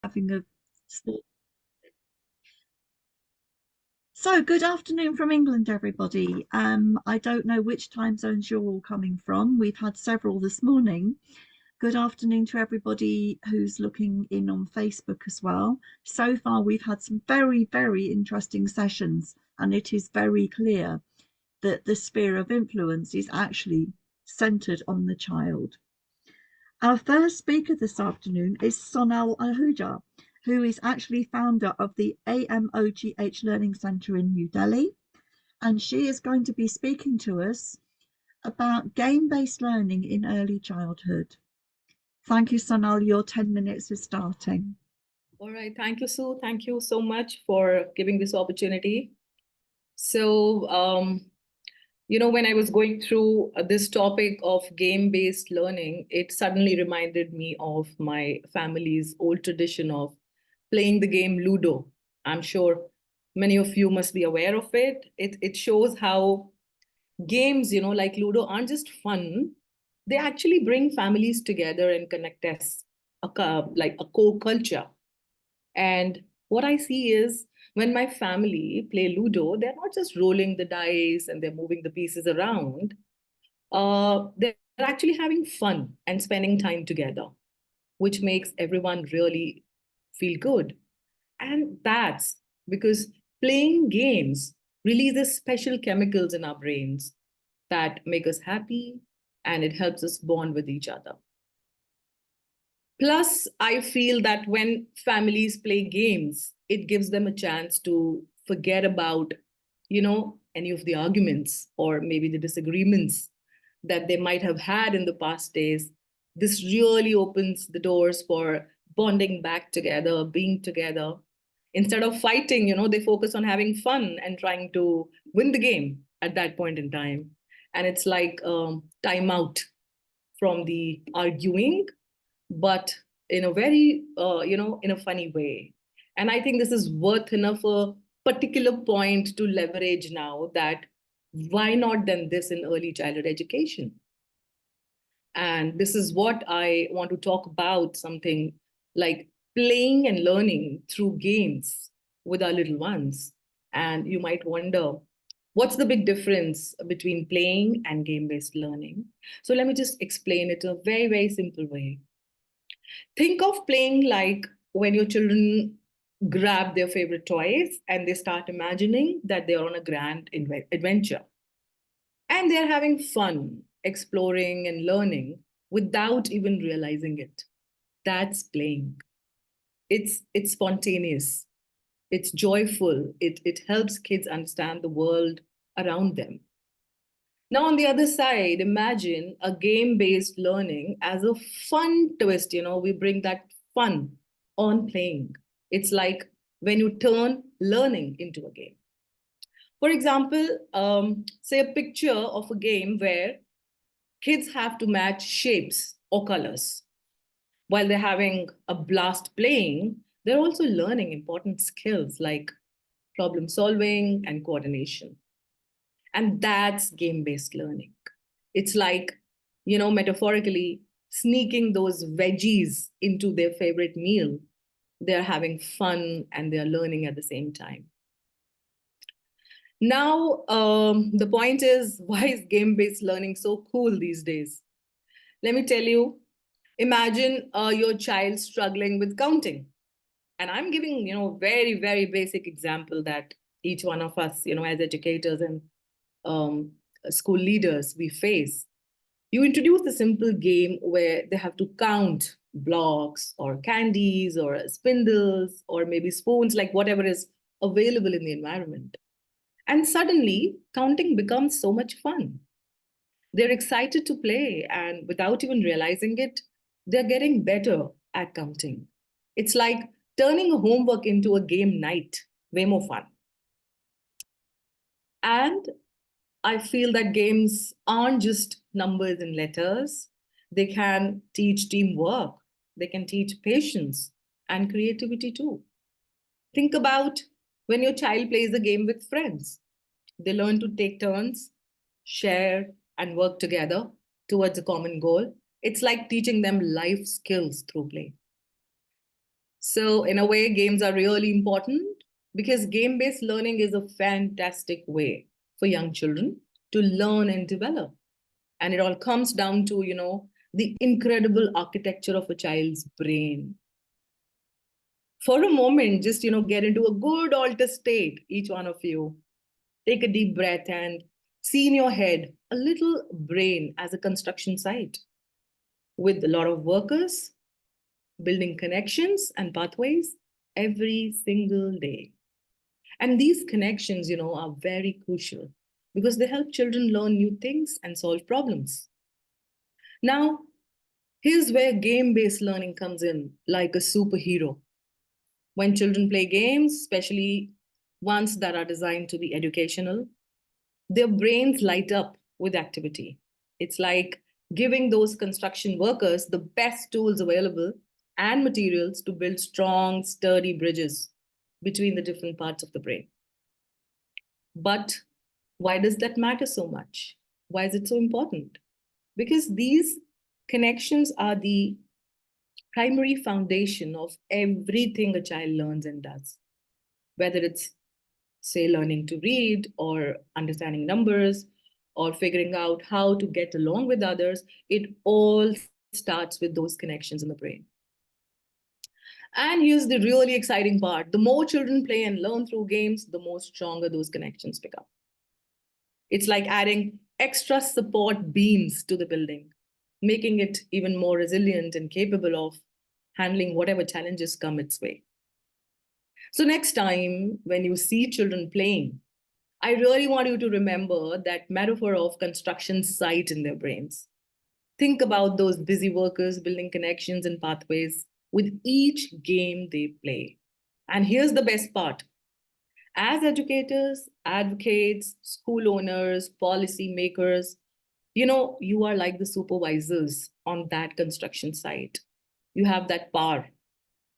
having a sport. So, good afternoon from England, everybody. I don't know which time zones you're all coming from. We've had several this morning. Good afternoon to everybody who's looking in on Facebook as well. So far, we've had some very, very interesting sessions, and it is very clear that the sphere of influence is actually centered on the child. Our first speaker this afternoon is Sonal Ahuja, who is actually founder of the AMOGH Learning Centre in New Delhi. And she is going to be speaking to us about game-based learning in early childhood. Thank you, Sonal. Your 10 minutes is starting. All right. Thank you, Sue. Thank you so much for giving this opportunity. So, when I was going through this topic of game-based learning, it suddenly reminded me of my family's old tradition of playing the game Ludo. I'm sure many of you must be aware of it. It shows how games, like Ludo aren't just fun. They actually bring families together and connect us like a core culture. And what I see is when my family play Ludo, they're not just rolling the dice and they're moving the pieces around. They're actually having fun and spending time together, which makes everyone really feel good. And that's because playing games releases special chemicals in our brains that make us happy and it helps us bond with each other. Plus, I feel that when families play games, it gives them a chance to forget about, any of the arguments or maybe the disagreements that they might have had in the past days. This really opens the doors for bonding back together, being together. Instead of fighting, they focus on having fun and trying to win the game at that point in time. And it's like time out from the arguing, but in a very, in a funny way. And I think this is worth enough a particular point to leverage now that why not then this in early childhood education? And this is what I want to talk about, something like playing and learning through games with our little ones. And you might wonder, what's the big difference between playing and game-based learning? So let me just explain it in a very, very simple way. Think of playing like when your children grab their favorite toys and they start imagining that they're on a grand adventure. And they're having fun, exploring and learning without even realizing it. That's playing. It's spontaneous. It's joyful. It helps kids understand the world around them. Now, on the other side, imagine a game-based learning as a fun twist. We bring that fun on playing. It's like when you turn learning into a game. For example, say a picture of a game where kids have to match shapes or colors. While they're having a blast playing, they're also learning important skills like problem solving and coordination. And that's game-based learning. It's like, metaphorically sneaking those veggies into their favorite meal. They're having fun and they're learning at the same time. Now, the point is, why is game-based learning so cool these days? Let me tell you, imagine your child struggling with counting. And I'm giving, very, very basic example that each one of us, as educators and school leaders we face. You introduce a simple game where they have to count blocks or candies or spindles or maybe spoons, like whatever is available in the environment. And suddenly, counting becomes so much fun. They're excited to play, and without even realizing it, they're getting better at counting. It's like turning a homework into a game night, way more fun. And I feel that games aren't just numbers and letters. They can teach teamwork. They can teach patience and creativity too. Think about when your child plays a game with friends. They learn to take turns, share, and work together towards a common goal. It's like teaching them life skills through play. So in a way, games are really important because game-based learning is a fantastic way for young children to learn and develop. And it all comes down to, the incredible architecture of a child's brain. For a moment, just, get into a good alter state, each one of you. Take a deep breath and see in your head a little brain as a construction site with a lot of workers building connections and pathways every single day. And these connections, are very crucial because they help children learn new things and solve problems. Now, here's where game-based learning comes in, like a superhero. When children play games, especially ones that are designed to be educational, their brains light up with activity. It's like giving those construction workers the best tools available and materials to build strong, sturdy bridges between the different parts of the brain. But why does that matter so much? Why is it so important? Because these connections are the primary foundation of everything a child learns and does, whether it's, say, learning to read or understanding numbers or figuring out how to get along with others. It all starts with those connections in the brain. And here's the really exciting part. The more children play and learn through games, the more stronger those connections become. It's like adding extra support beams to the building, making it even more resilient and capable of handling whatever challenges come its way. So next time when you see children playing, I really want you to remember that metaphor of construction site in their brains. Think about those busy workers building connections and pathways with each game they play. And here's the best part. As educators, advocates, school owners, policy makers, you are like the supervisors on that construction site. You have that power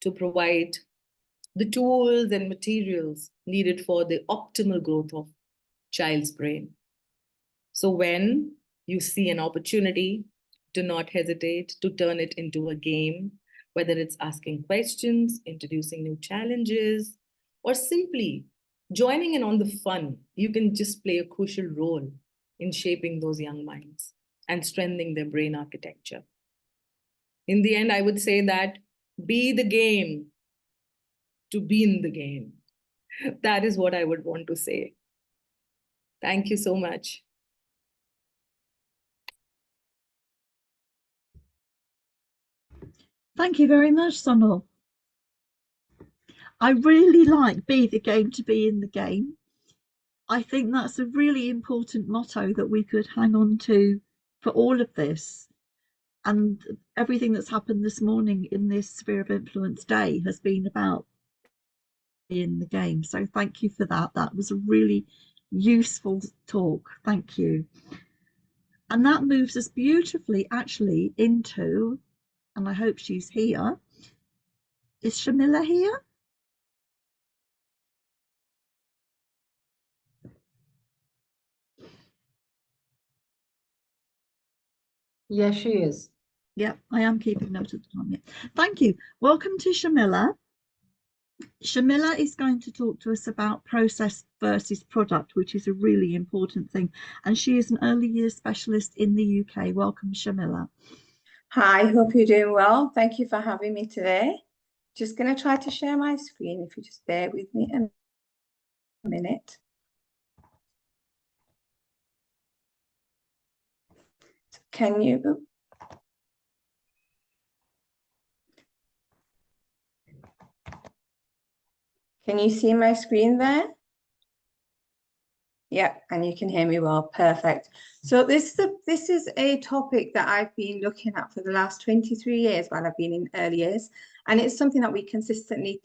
to provide the tools and materials needed for the optimal growth of child's brain. So when you see an opportunity, do not hesitate to turn it into a game, whether it's asking questions, introducing new challenges, or simply joining in on the fun. You can just play a crucial role in shaping those young minds and strengthening their brain architecture. In the end, I would say that be the game to be in the game. That is what I would want to say. Thank you so much. Thank you very much, Sonal. I really like be the game to be in the game. I think that's a really important motto that we could hang on to for all of this. And everything that's happened this morning in this Sphere of Influence Day has been about in the game. So thank you for that. That was a really useful talk. Thank you. And that moves us beautifully actually into, and I hope she's here. Is Shamila here? Yes, she is. Yeah, I am keeping note of the time. Yeah. Thank you. Welcome to Shamila. Shamila is going to talk to us about process versus product, which is a really important thing. And she is an early years specialist in the UK. Welcome, Shamila. Hi, hope you're doing well. Thank you for having me today. Just going to try to share my screen, if you just bear with me a minute. Can you see my screen there? Yeah, and you can hear me well. Perfect. So this is a topic that I've been looking at for the last 23 years while I've been in early years, and it's something that we consistently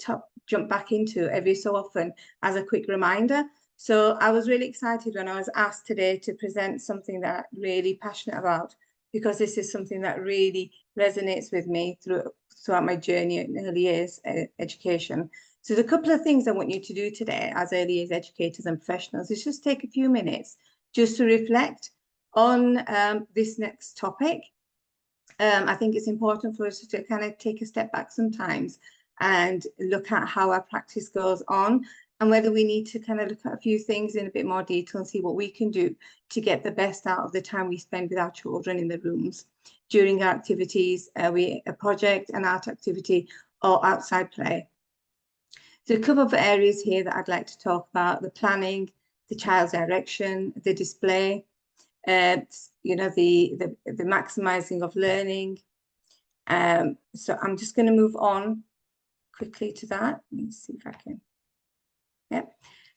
jump back into every so often as a quick reminder. So I was really excited when I was asked today to present something that I'm really passionate about, because this is something that really resonates with me throughout my journey in early years education. So there's a couple of things I want you to do today as early years educators and professionals is just take a few minutes just to reflect on this next topic. I think it's important for us to kind of take a step back sometimes and look at how our practice goes on, and whether we need to kind of look at a few things in a bit more detail and see what we can do to get the best out of the time we spend with our children in the rooms during our activities, a project, an art activity, or outside play. So a couple of areas here that I'd like to talk about: the planning, the child's direction, the display, you know, the maximizing of learning. So I'm just going to move on quickly to that. Let me see if I can. Yep.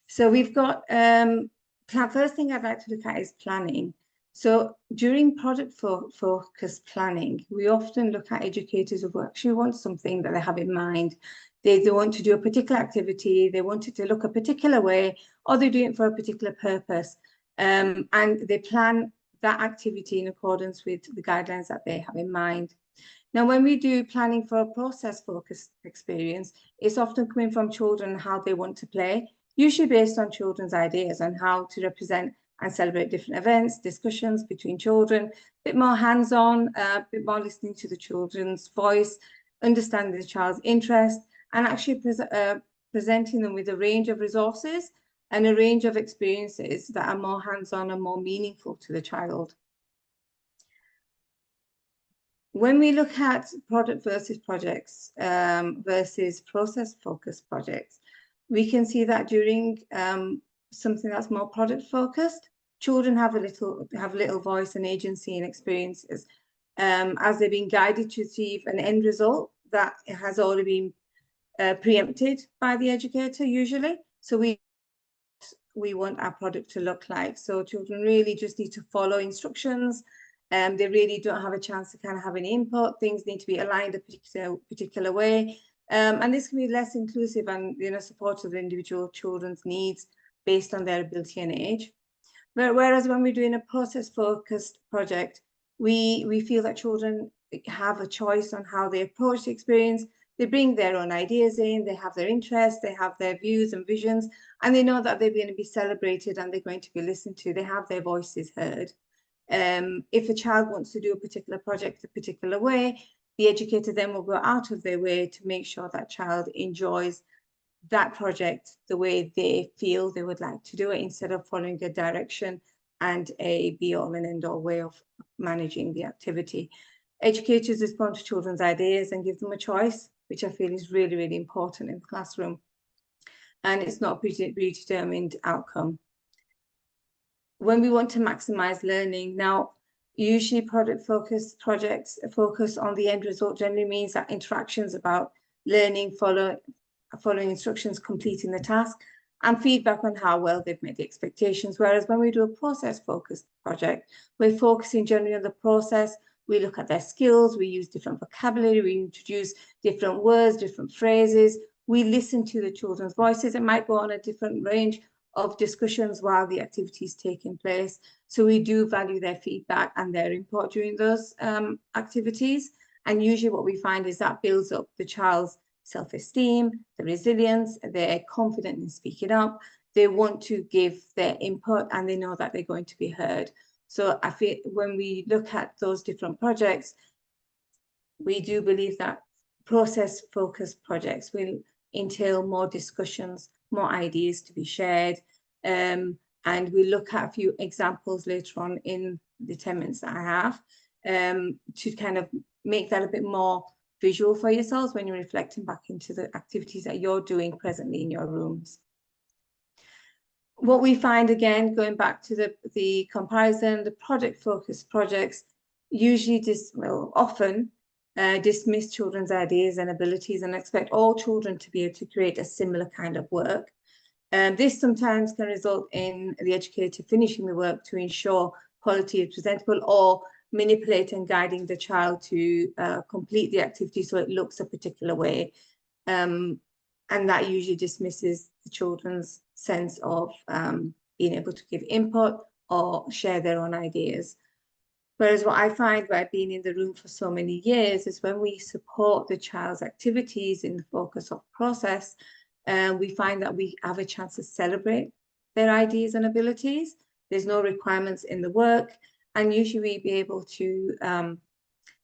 So we've got first thing I'd like to look at is planning. So during project focused planning, we often look at educators who actually want something that they have in mind. They want to do a particular activity, they want it to look a particular way, or they do it for a particular purpose. And they plan that activity in accordance with the guidelines that they have in mind. Now, when we do planning for a process-focused experience, it's often coming from children and how they want to play, usually based on children's ideas on how to represent and celebrate different events, discussions between children, a bit more hands-on, a bit more listening to the children's voice, understanding the child's interest, and actually presenting them with a range of resources and a range of experiences that are more hands-on and more meaningful to the child. When we look at product versus projects versus process-focused projects, we can see that during something that's more product-focused, children have little voice and agency and experiences as they're being guided to achieve an end result that has already been preempted by the educator usually. So we want our product to look like. So children really just need to follow instructions. They really don't have a chance to kind of have any input. Things need to be aligned a particular way. And this can be less inclusive and, you know, supportive of individual children's needs based on their ability and age. Whereas when we're doing a process-focused project, we feel that children have a choice on how they approach the experience. They bring their own ideas in, they have their interests, they have their views and visions, and they know that they're going to be celebrated and they're going to be listened to. They have their voices heard. If a child wants to do a particular project a particular way, the educator then will go out of their way to make sure that child enjoys that project the way they feel they would like to do it, instead of following a direction and a be-all and end-all way of managing the activity. Educators respond to children's ideas and give them a choice, which I feel is really, really important in the classroom. And it's not a predetermined outcome. When we want to maximize learning, now, usually product-focused projects focus on the end result generally means that interactions about learning, following instructions, completing the task, and feedback on how well they've met the expectations. Whereas when we do a process-focused project, we're focusing generally on the process. We look at their skills, we use different vocabulary, we introduce different words, different phrases. We listen to the children's voices. It might go on a different range of discussions while the activity is taking place. So we do value their feedback and their input during those activities. And usually what we find is that builds up the child's self-esteem, the resilience, they're confident in speaking up, they want to give their input, and they know that they're going to be heard. So I feel when we look at those different projects, we do believe that process-focused projects will entail more discussions, more ideas to be shared. And we look at a few examples later on in the 10 minutes that I have to kind of make that a bit more visual for yourselves when you're reflecting back into the activities that you're doing presently in your rooms. What we find, again, going back to the comparison, the project-focused projects usually often dismiss children's ideas and abilities and expect all children to be able to create a similar kind of work. This sometimes can result in the educator finishing the work to ensure quality is presentable, or manipulate and guiding the child to complete the activity so it looks a particular way. And that usually dismisses the children's sense of being able to give input or share their own ideas. Whereas what I find by being in the room for so many years is when we support the child's activities in the focus of process, we find that we have a chance to celebrate their ideas and abilities. There's no requirements in the work, and usually we be able to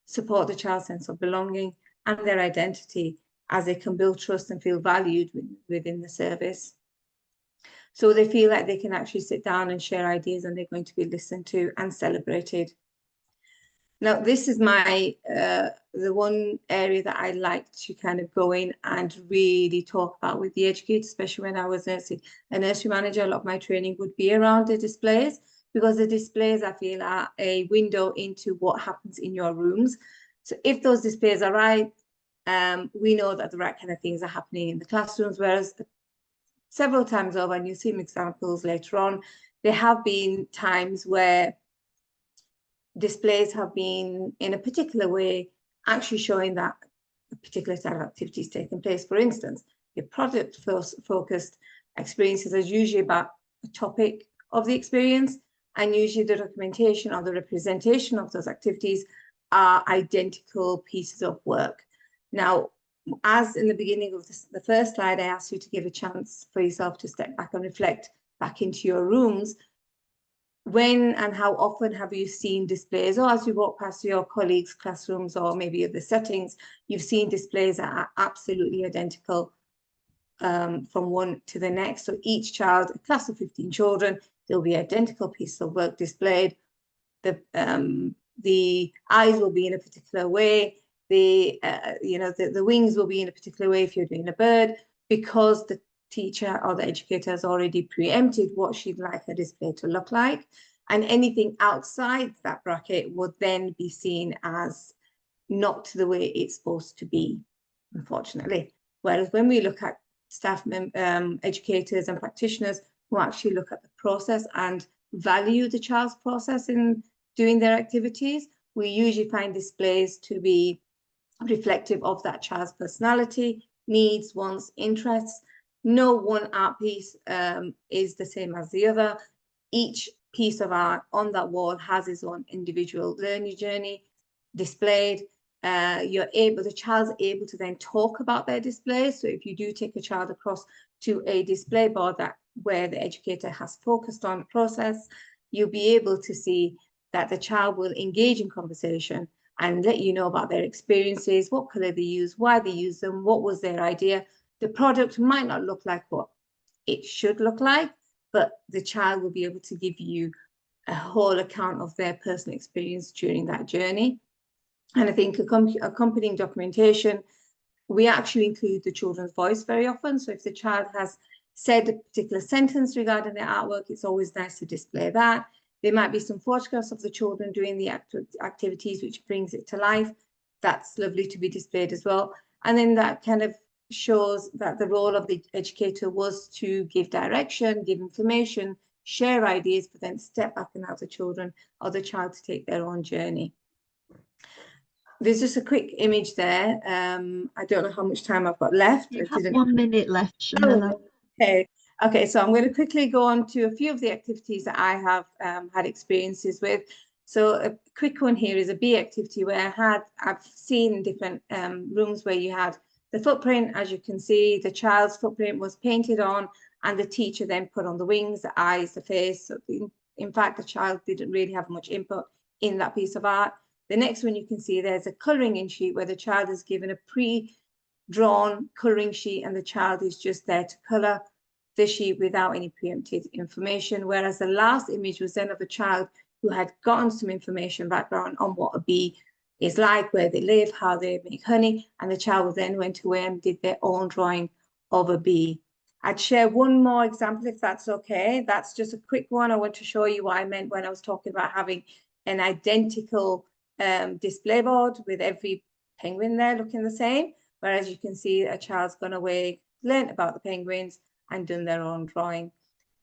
support the child's sense of belonging and their identity as they can build trust and feel valued within the service. So they feel like they can actually sit down and share ideas and they're going to be listened to and celebrated. Now, this is my, the one area that I like to kind of go in and really talk about with the educators, especially when I was a nursery manager. A lot of my training would be around the displays, because the displays, I feel, are a window into what happens in your rooms. So if those displays are right, we know that the right kind of things are happening in the classrooms, whereas several times over, and you'll see some examples later on, there have been times where displays have been in a particular way, actually showing that a particular set of activities taking place. For instance, your product focused experiences are usually about a topic of the experience, and usually the documentation or the representation of those activities are identical pieces of work. Now, as in the beginning of the first slide, I asked you to give a chance for yourself to step back and reflect back into your rooms. When and how often have you seen displays, or as you walk past your colleagues' classrooms or maybe other settings, you've seen displays that are absolutely identical from one to the next? So each child, a class of 15 children, there'll be identical pieces of work displayed. The eyes will be in a particular way. The wings will be in a particular way if you're doing a bird, because the teacher or the educator has already preempted what she'd like her display to look like. And anything outside that bracket would then be seen as not the way it's supposed to be, unfortunately. Whereas when we look at staff, educators and practitioners who actually look at the process and value the child's process in doing their activities, we usually find displays to be reflective of that child's personality, needs, wants, interests. No one art piece is the same as the other. Each piece of art on that wall has its own individual learning journey displayed. The child's able to then talk about their display. So if you do take a child across to a display board where the educator has focused on the process, you'll be able to see that the child will engage in conversation and let you know about their experiences, what color they use, why they use them, what was their idea. The product might not look like what it should look like, but the child will be able to give you a whole account of their personal experience during that journey. And I think accompanying documentation, we actually include the children's voice very often. So if the child has said a particular sentence regarding their artwork, it's always nice to display that. There might be some photographs of the children doing the activities, which brings it to life. That's lovely to be displayed as well. And then that kind of shows that the role of the educator was to give direction, give information, share ideas, but then step back and allow the children or the child to take their own journey. There's just a quick image there. I don't know how much time I've got left. You have 1 minute left, Shamila. Okay, so I'm going to quickly go on to a few of the activities that I have had experiences with. So a quick one here is a bee activity where I've seen different rooms where you had the footprint. As you can see, the child's footprint was painted on, and the teacher then put on the wings, the eyes, the face. So in fact, the child didn't really have much input in that piece of art. The next one you can see, there's a colouring in sheet where the child is given a pre-drawn colouring sheet and the child is just there to colour the sheet without any preempted information. Whereas the last image was then of a child who had gotten some information background on what a bee is like, where they live, how they make honey, and the child then went away and did their own drawing of a bee. I'd share one more example if that's okay. That's just a quick one. I want to show you what I meant when I was talking about having an identical display board with every penguin there looking the same, whereas you can see a child's gone away, learned about the penguins and done their own drawing.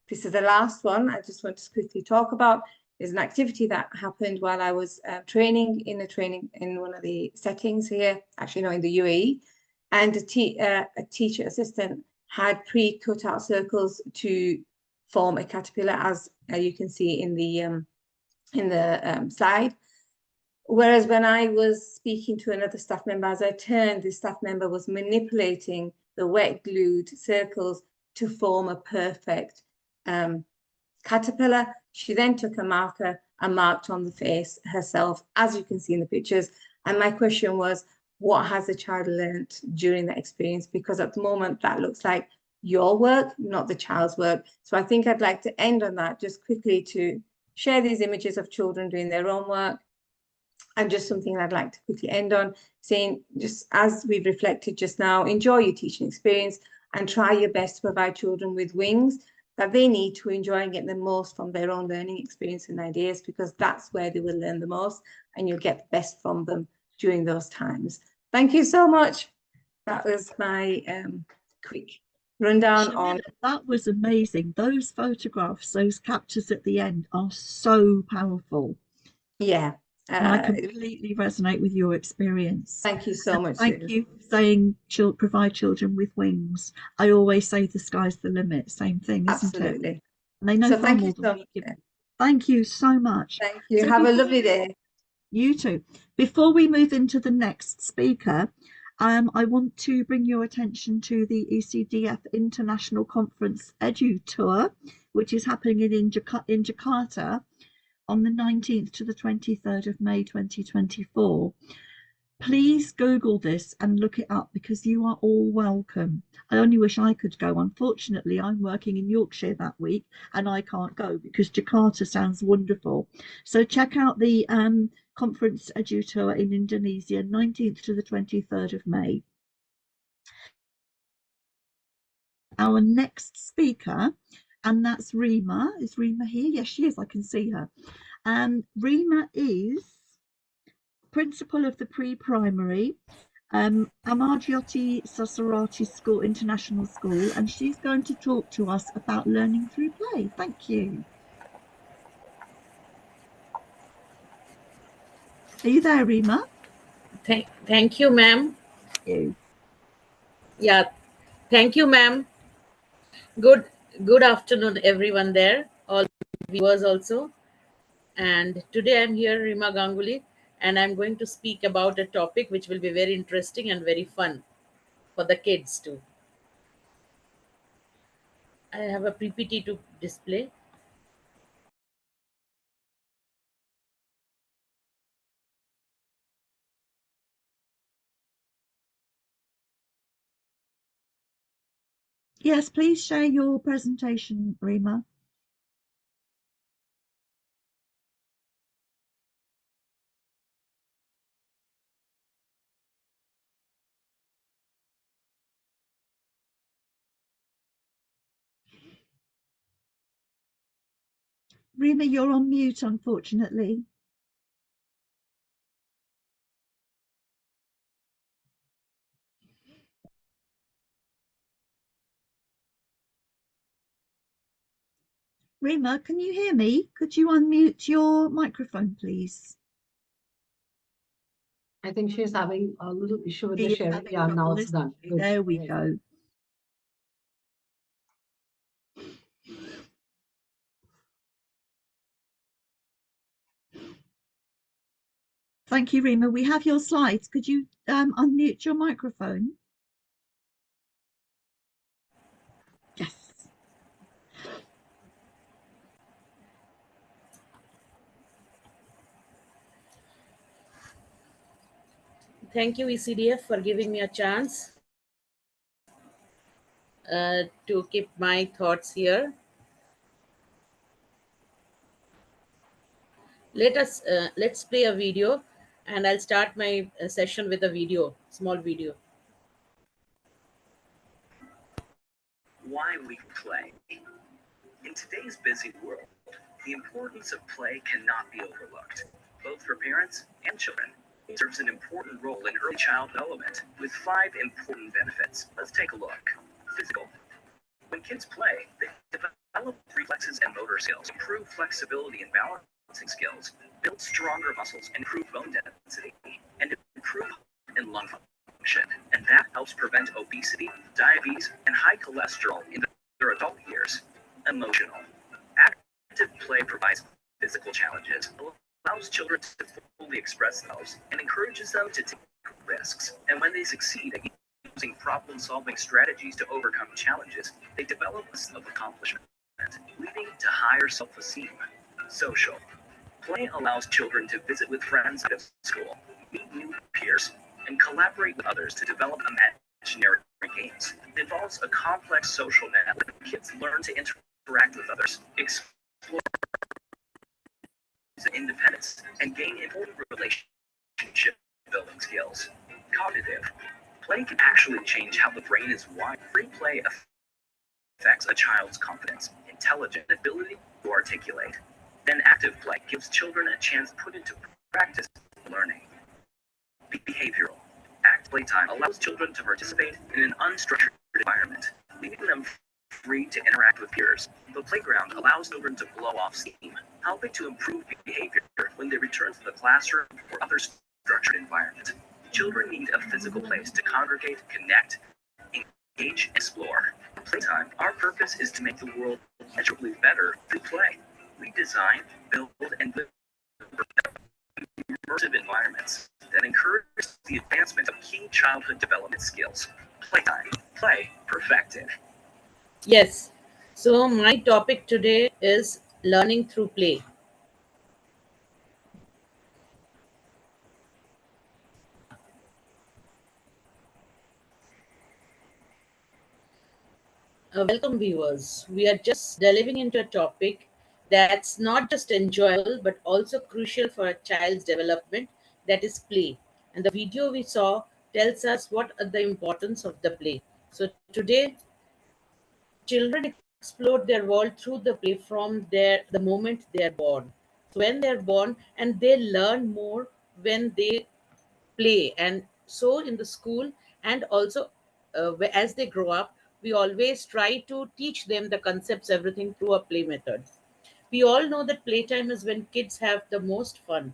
This is the last one I just want to quickly talk about. Is an activity that happened while I was training in one of the settings here, actually no, in the UAE, and a teacher assistant had pre-cut out circles to form a caterpillar, as you can see in the slide. Whereas when I was speaking to another staff member, as I turned, the staff member was manipulating the wet glued circles to form a perfect caterpillar. She then took a marker and marked on the face herself, as you can see in the pictures. And my question was, what has the child learned during that experience, because at the moment that looks like your work, not the child's work. So I think I'd like to end on that, just quickly to share these images of children doing their own work. And just something I'd like to quickly end on, saying, just as we've reflected just now, enjoy your teaching experience and try your best to provide children with wings that they need to enjoy and get the most from their own learning experience and ideas, because that's where they will learn the most and you'll get the best from them during those times. Thank you so much. That was my quick rundown on. That was amazing. Those photographs, those captures at the end are so powerful. Yeah. And I completely resonate with your experience. Thank you so much. Thank you for saying provide children with wings. I always say the sky's the limit. Same thing, isn't it? Absolutely. And they know So far thank more you than so we much. give. Thank you so much. Thank you. So Have a lovely day. You too. Before we move into the next speaker, I want to bring your attention to the ECDF International Conference Edu Tour, which is happening in Jakarta on the 19th to the 23rd of May 2024. Please Google this and look it up, because you are all welcome. I only wish I could go. Unfortunately, I'm working in Yorkshire that week and I can't go, because Jakarta sounds wonderful. So check out the Conference Edu Tour in Indonesia, 19th to the 23rd of May. Our next speaker, and that's Rima. Is Rima here? Yes, she is. I can see her. Rima is principal of the pre-primary Amarjyoti Sasarati School, International School, and she's going to talk to us about learning through play. Thank you. Are you there, Rima? Thank you, ma'am. Yeah, thank you, ma'am. Good afternoon, everyone there, all viewers also. And today I'm here, Rima Ganguly, and I'm going to speak about a topic which will be very interesting and very fun for the kids too. I have a PPT to display. Yes, please share your presentation, Rima. Rima, you're on mute, unfortunately. Rima, can you hear me? Could you unmute your microphone, please? I think she's having a little issue with the She is sharing. having Yeah, now trouble it's done. listening. Good. There we Great. go. Thank you, Rima. We have your slides. Could you unmute your microphone? Yes. Thank you, ECDF, for giving me a chance to keep my thoughts here. Let's play a video, and I'll start my session with a video, small video. Why we play. In today's busy world, the importance of play cannot be overlooked, both for parents and children. It serves an important role in early child development with 5 important benefits. Let's take a look. Physical. When kids play, they develop reflexes and motor skills, improve flexibility and balancing skills, build stronger muscles, improve bone density, and improve in lung function. And that helps prevent obesity, diabetes, and high cholesterol in their adult years. Emotional. Active play provides physical challenges, allows children to fully express themselves, and encourages them to take risks. And when they succeed at using problem-solving strategies to overcome challenges, they develop a sense of accomplishment, leading to higher self-esteem. Social. Play allows children to visit with friends at school, meet new peers, and collaborate with others to develop imaginary games. It involves a complex social network. Kids learn to interact with others, explore independence, and gain important relationship building skills. Cognitive play can actually change how the brain is wired. Free play affects a child's confidence, intelligence, and ability to articulate. Then active play gives children a chance to put into practice learning. Behavioral playtime allows children to participate in an unstructured environment, leaving them free to interact with peers. The playground allows children to blow off steam, helping to improve behavior when they return to the classroom or other structured environment. Children need a physical place to congregate, connect, engage, and explore. Playtime, our purpose is to make the world measurably better through play. We design, build, and live immersive environments that encourage the advancement of key childhood development skills. Playtime, play perfected. Yes. So my topic today is learning through play. Welcome, viewers. We are just delving into a topic that's not just enjoyable but also crucial for a child's development, that is play. And the video we saw tells us what are the importance of the play. So today, children explore their world through the play from the moment they are born. So when they are born, and they learn more when they play. And so in the school, and also as they grow up, we always try to teach them the concepts, everything through a play method. We all know that playtime is when kids have the most fun,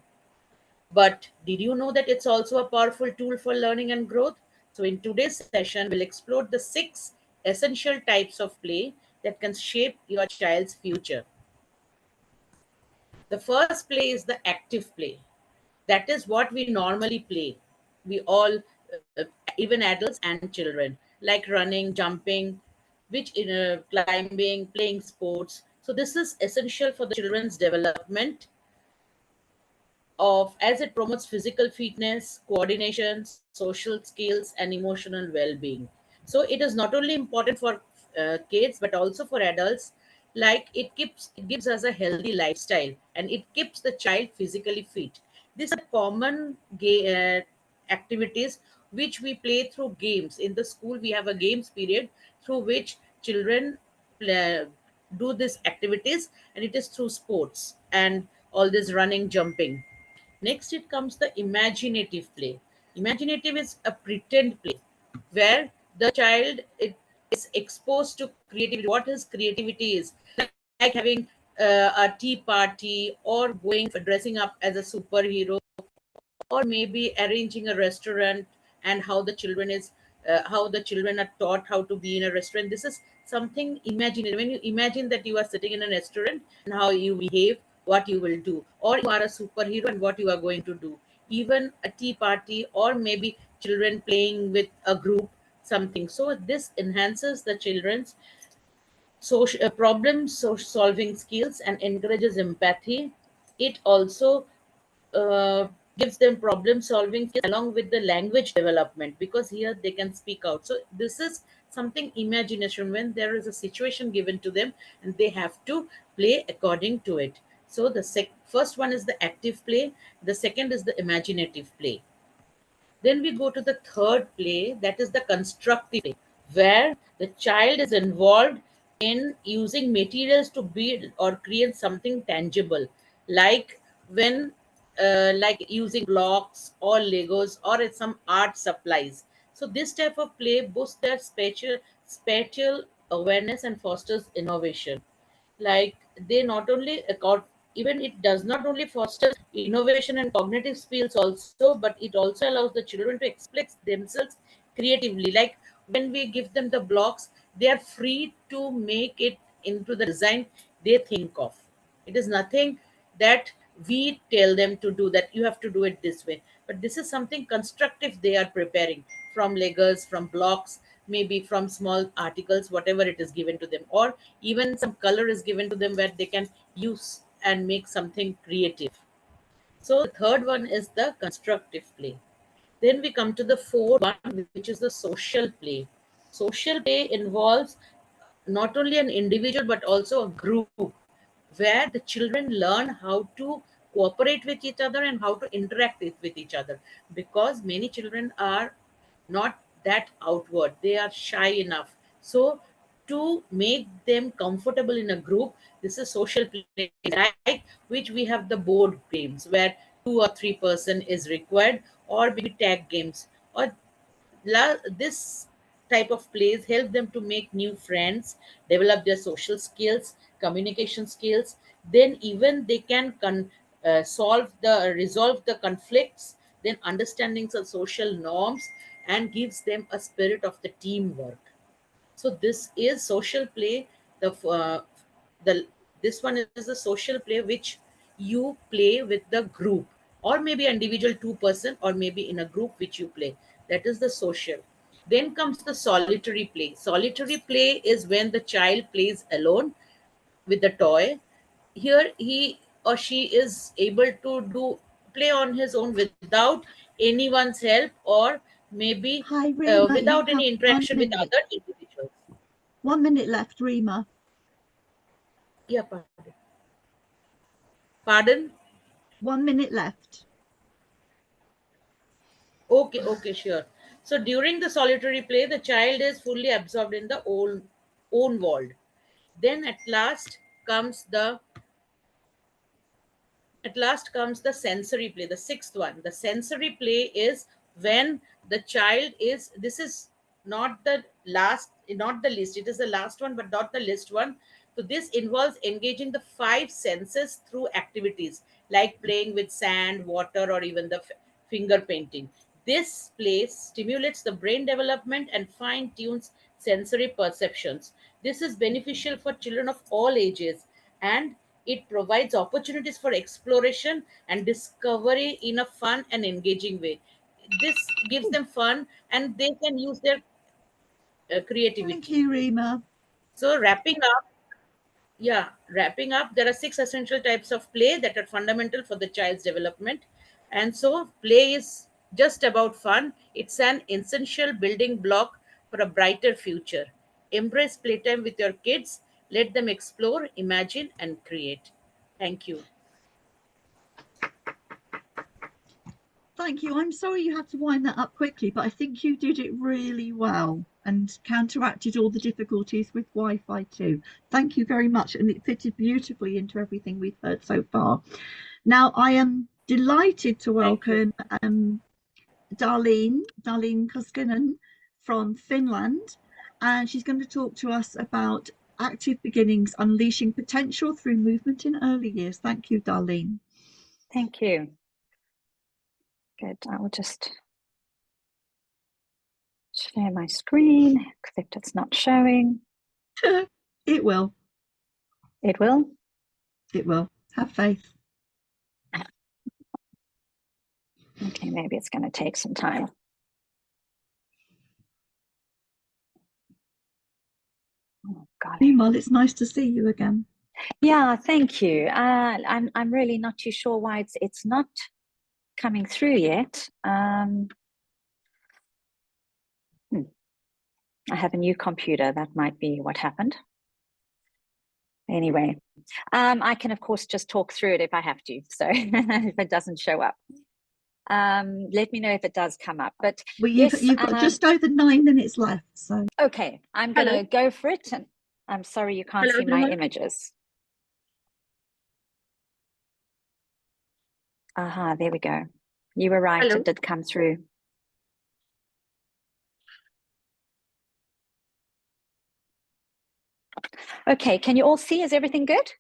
but did you know that it's also a powerful tool for learning and growth? So in today's session, we'll explore the 6 essential types of play that can shape your child's future. The first play is the active play. That is what we normally play. We all, even adults and children, like running, jumping, which in climbing, playing sports. So this is essential for the children's development of, as it promotes physical fitness, coordination, social skills, and emotional well-being. So it is not only important for kids but also for adults. Like it gives us a healthy lifestyle, and it keeps the child physically fit. These are common activities which we play through games. In the school, we have a games period through which children play, do these activities, and it is through sports and all this running, jumping. Next, it comes the imaginative play. Imaginative is a pretend play where the child is exposed to creativity. What his creativity is, like having a tea party, or going for dressing up as a superhero, or maybe arranging a restaurant, and how the children are taught how to be in a restaurant. This is something imaginative. When you imagine that you are sitting in a restaurant and how you behave, what you will do, or you are a superhero and what you are going to do. Even a tea party, or maybe children playing with a group, something. So this enhances the children's social solving skills and encourages empathy. It also uh, gives them problem solving skills along with the language development, because here they can speak out. So this is something imagination, when there is a situation given to them and they have to play according to it. So the first one is the active play, the second is the imaginative play. Then we go to the third play, that is the constructive play, where the child is involved in using materials to build or create something tangible, like when, like using blocks or Legos or some art supplies. So this type of play boosts their spatial awareness and fosters innovation. Like they not only even it does not only foster innovation and cognitive skills also, but it also allows the children to express themselves creatively. Like when we give them the blocks, they are free to make it into the design they think of. It is nothing that we tell them to do, that you have to do it this way, but this is something constructive they are preparing from Legos, from blocks, maybe from small articles, whatever it is given to them, or even some color is given to them where they can use and make something creative. So the third one is the constructive play. Then we come to the fourth one, which is the social play. Social play involves not only an individual but also a group, where the children learn how to cooperate with each other and how to interact with each other, because many children are not that outward, they are shy enough. So to make them comfortable in a group, this is social play, like which we have the board games where 2 or 3 person is required, or maybe tag games, or this type of plays help them to make new friends, develop their social skills, communication skills. Then even they can resolve the conflicts, then understandings of social norms, and gives them a spirit of the teamwork. So this is social play. The this one is the social play which you play with the group, or maybe individual 2 person, or maybe in a group which you play. That is the social. Then comes the solitary play. Solitary play is when the child plays alone with the toy. Here he or she is able to do play on his own without anyone's help, or maybe Hi, Rima. You without have any one interaction with minute. other individuals. 1 minute left, Rima. Yeah, pardon. Pardon? 1 minute left. Okay, okay, sure. So during the solitary play, the child is fully absorbed in the own world. Then comes the at last comes the sensory play, the sixth one. The sensory play is when the child is, this is not the last, not the least, it is the last one but not the least one. So this involves engaging the 5 senses through activities like playing with sand, water, or even the finger painting. This play stimulates the brain development and fine tunes sensory perceptions. This is beneficial for children of all ages, and it provides opportunities for exploration and discovery in a fun and engaging way. This gives them fun and they can use their Thank creativity. you, Rima. So, wrapping up, there are 6 essential types of play that are fundamental for the child's development. And so, play is just about fun, it's an essential building block for a brighter future. Embrace playtime with your kids, let them explore, imagine, and create. Thank you. Thank you. I'm sorry you had to wind that up quickly, but I think you did it really well and counteracted all the difficulties with Wi-Fi too. Thank you very much. And it fitted beautifully into everything we've heard so far. Now, I am delighted to welcome Darlene Koskinen from Finland, and she's going to talk to us about active beginnings, unleashing potential through movement in early years. Thank you, Darlene. Thank you. Good. I will just share my screen, except it's not showing. It will. It will? It will. Have faith. Okay, maybe it's going to take some time. Oh, golly. Meanwhile, it's nice to see you again. Yeah, thank you. I'm really not too sure why it's not coming through yet. I have a new computer. That might be what happened. Anyway, I can of course just talk through it if I have to. So if it doesn't show up, let me know if it does come up. But Well, yes, you've got just over 9 minutes left. So okay, I'm going to go for it. And I'm sorry you can't see my images. Aha, there we go. You were right. Hello. It did come through. Okay, can you all see? Is everything good?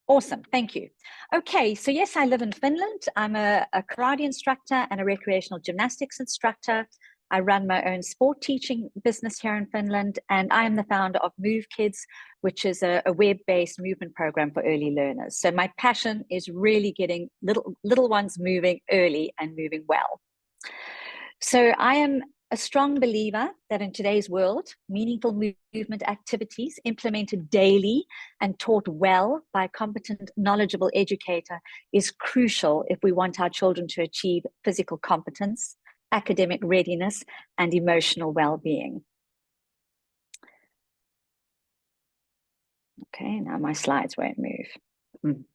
Awesome, thank you. Okay, so yes, I live in Finland. I'm a karate instructor and a recreational gymnastics instructor. I run my own sport teaching business here in Finland, and I am the founder of Move Kids, which is a web-based movement program for early learners. So my passion is really getting little ones moving early and moving well. So I am a strong believer that in today's world, meaningful movement activities implemented daily and taught well by a competent, knowledgeable educator is crucial if we want our children to achieve physical competence, academic readiness, and emotional well-being. Okay, now my slides won't move.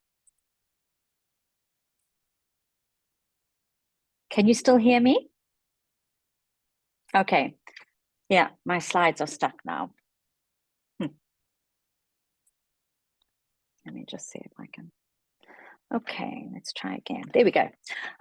Can you still hear me? Okay. Yeah, my slides are stuck now. Let me just see if I can. Okay, let's try again. There we go.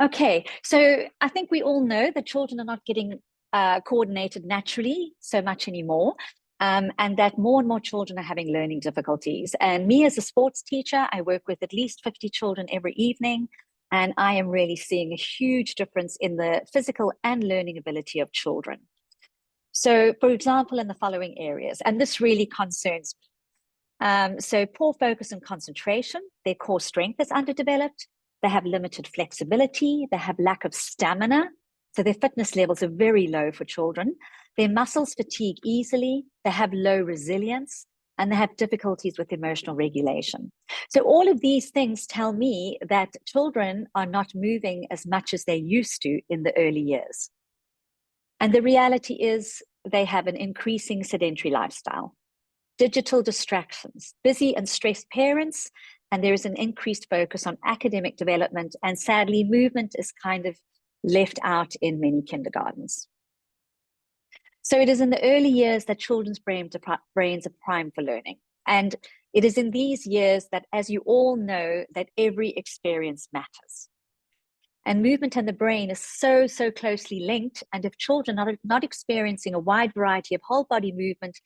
Okay, so I think we all know that children are not getting coordinated naturally so much anymore, and that more and more children are having learning difficulties. And me as a sports teacher, I work with at least 50 children every evening, and I am really seeing a huge difference in the physical and learning ability of children. So, for example, in the following areas, and this really concerns me. So poor focus and concentration, their core strength is underdeveloped, they have limited flexibility, they have lack of stamina, so their fitness levels are very low for children. Their muscles fatigue easily, they have low resilience, and they have difficulties with emotional regulation. So all of these things tell me that children are not moving as much as they used to in the early years. And the reality is they have an increasing sedentary lifestyle, digital distractions, busy and stressed parents, and there is an increased focus on academic development, and sadly, movement is kind of left out in many kindergartens. So it is in the early years that children's brains are primed for learning. And it is in these years that, as you all know, that every experience matters. And movement and the brain is so, so closely linked. And if children are not experiencing a wide variety of whole body movement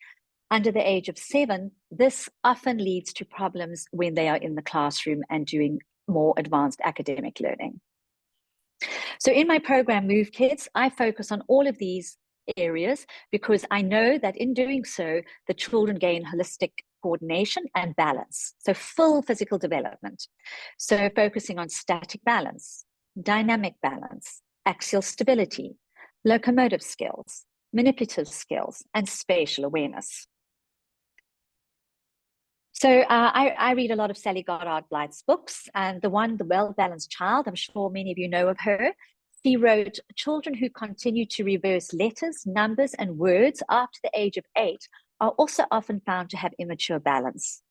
under the age of 7, this often leads to problems when they are in the classroom and doing more advanced academic learning. So in my program, Move Kids, I focus on all of these areas because I know that in doing so, the children gain holistic coordination and balance. So full physical development. So focusing on static balance, dynamic balance, axial stability, locomotive skills, manipulative skills, and spatial awareness. So I read a lot of Sally Goddard-Blythe's books, and the one, The Well-Balanced Child, I'm sure many of you know of her. She wrote, children who continue to reverse letters, numbers, and words after the age of 8 are also often found to have immature balance.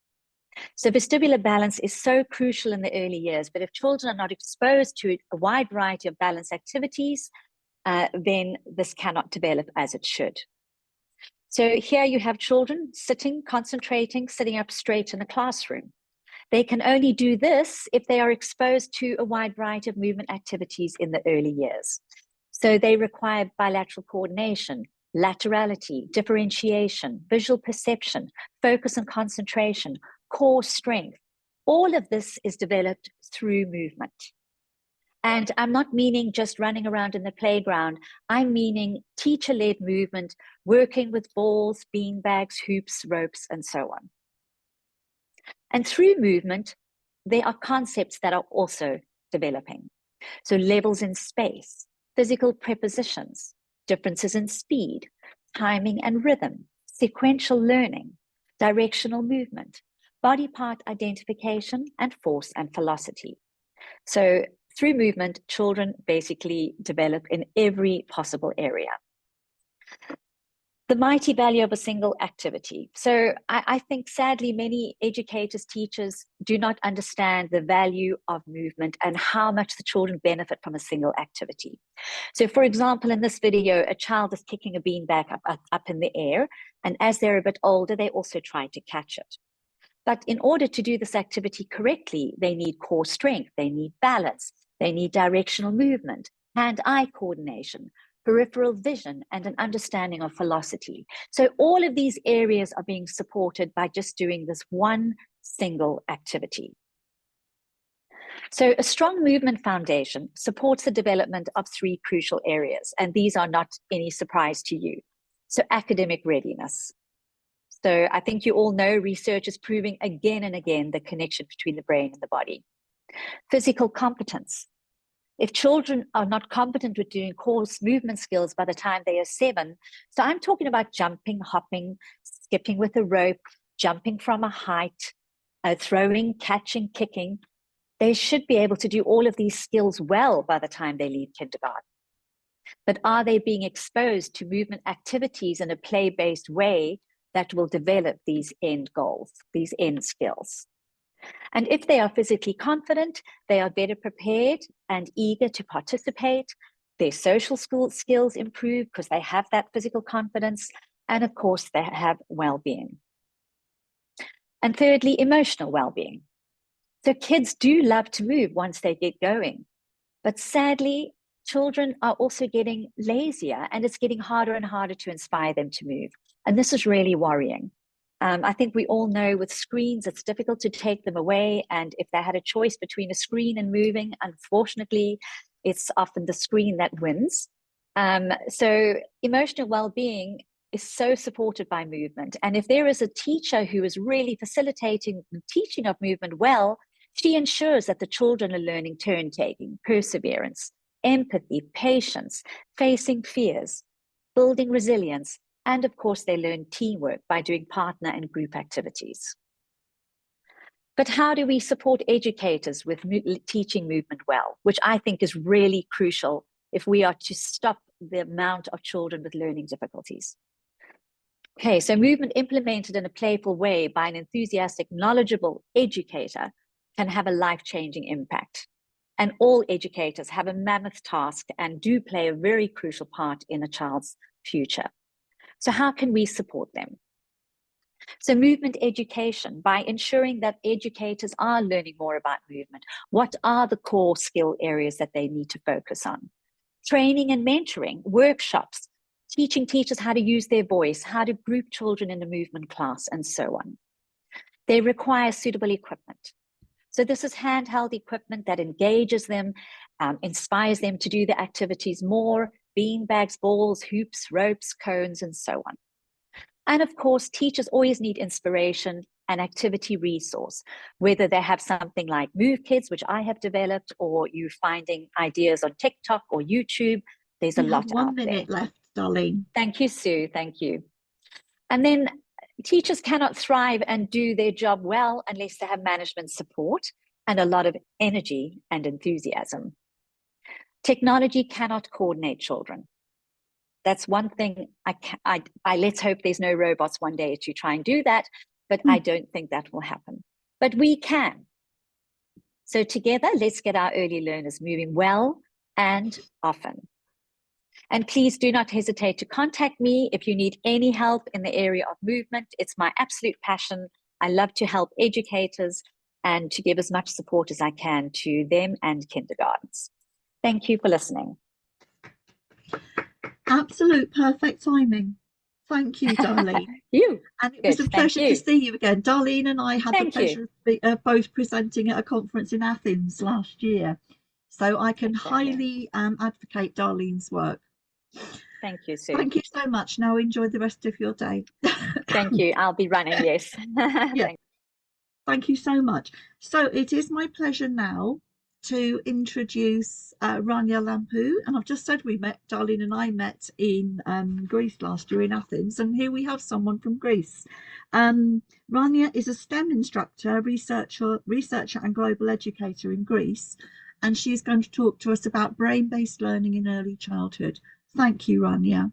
So vestibular balance is so crucial in the early years, but if children are not exposed to a wide variety of balance activities, then this cannot develop as it should. So here you have children sitting, concentrating, sitting up straight in the classroom. They can only do this if they are exposed to a wide variety of movement activities in the early years. So they require bilateral coordination, laterality, differentiation, visual perception, focus and concentration, core strength. All of this is developed through movement. And I'm not meaning just running around in the playground. I'm meaning teacher-led movement, working with balls, beanbags, hoops, ropes, and so on. And through movement, there are concepts that are also developing. So levels in space, physical prepositions, differences in speed, timing and rhythm, sequential learning, directional movement, body part identification, and force and velocity. So through movement, children basically develop in every possible area. The mighty value of a single activity. So I think sadly many educators, teachers do not understand the value of movement and how much the children benefit from a single activity. So for example, in this video, a child is kicking a beanbag up in the air, and as they're a bit older, they also try to catch it. But in order to do this activity correctly, they need core strength, they need balance, they need directional movement, hand-eye coordination, peripheral vision, and an understanding of velocity. So all of these areas are being supported by just doing this one single activity. So a strong movement foundation supports the development of 3 crucial areas, and these are not any surprise to you. So academic readiness. So I think you all know research is proving again and again the connection between the brain and the body. Physical competence. If children are not competent with doing coarse movement skills by the time they are 7, so I'm talking about jumping, hopping, skipping with a rope, jumping from a height, throwing, catching, kicking, they should be able to do all of these skills well by the time they leave kindergarten. But are they being exposed to movement activities in a play-based way that will develop these end goals, these end skills? And if they are physically confident, they are better prepared and eager to participate. Their social skills improve because they have that physical confidence. And of course, they have well-being. And thirdly, emotional well-being. So kids do love to move once they get going. But sadly, children are also getting lazier, and it's getting harder and harder to inspire them to move. And this is really worrying. I think we all know with screens, it's difficult to take them away. And if they had a choice between a screen and moving, unfortunately, it's often the screen that wins. So emotional well-being is so supported by movement. And if there is a teacher who is really facilitating the teaching of movement well, she ensures that the children are learning turn-taking, perseverance, empathy, patience, facing fears, building resilience, and of course, they learn teamwork by doing partner and group activities. But how do we support educators with teaching movement well, which I think is really crucial if we are to stop the amount of children with learning difficulties? Okay, so movement implemented in a playful way by an enthusiastic, knowledgeable educator can have a life-changing impact. And all educators have a mammoth task and do play a very crucial part in a child's future. So how can we support them? So movement education, by ensuring that educators are learning more about movement. What are the core skill areas that they need to focus on? Training and mentoring, workshops, teaching teachers how to use their voice, how to group children in a movement class, and so on. They require suitable equipment. So this is handheld equipment that engages them, inspires them to do the activities more, beanbags, balls, hoops, ropes, cones, and so on. And of course, teachers always need inspiration and activity resource, whether they have something like Move Kids, which I have developed, or you finding ideas on TikTok or YouTube. There's a lot out there. 1 minute left, Darlene. Thank you, Sue. Thank you. And then teachers cannot thrive and do their job well unless they have management support and a lot of energy and enthusiasm. Technology cannot coordinate children. That's one thing I let's hope there's no robots one day to try and do that, but I don't think that will happen. But we can. So together, let's get our early learners moving well and often. And please do not hesitate to contact me if you need any help in the area of movement. It's my absolute passion. I love to help educators and to give as much support as I can to them and kindergartens. Thank you for listening. Absolute perfect timing. Thank you, Darlene. You. And it was Good, a pleasure to see you again. Darlene and I had Thank the pleasure of both presenting at a conference in Athens last year. So I can highly advocate Darlene's work. Thank you, Sue. Thank you so much. Now enjoy the rest of your day. Thank you. I'll be running, yes. Yeah. Thank you so much. So it is my pleasure now to introduce Rania Lampu. And I've just said Darlene and I met in Greece last year in Athens. And here we have someone from Greece. Rania is a STEM instructor, researcher and global educator in Greece. And she's going to talk to us about brain-based learning in early childhood. Thank you, Rania.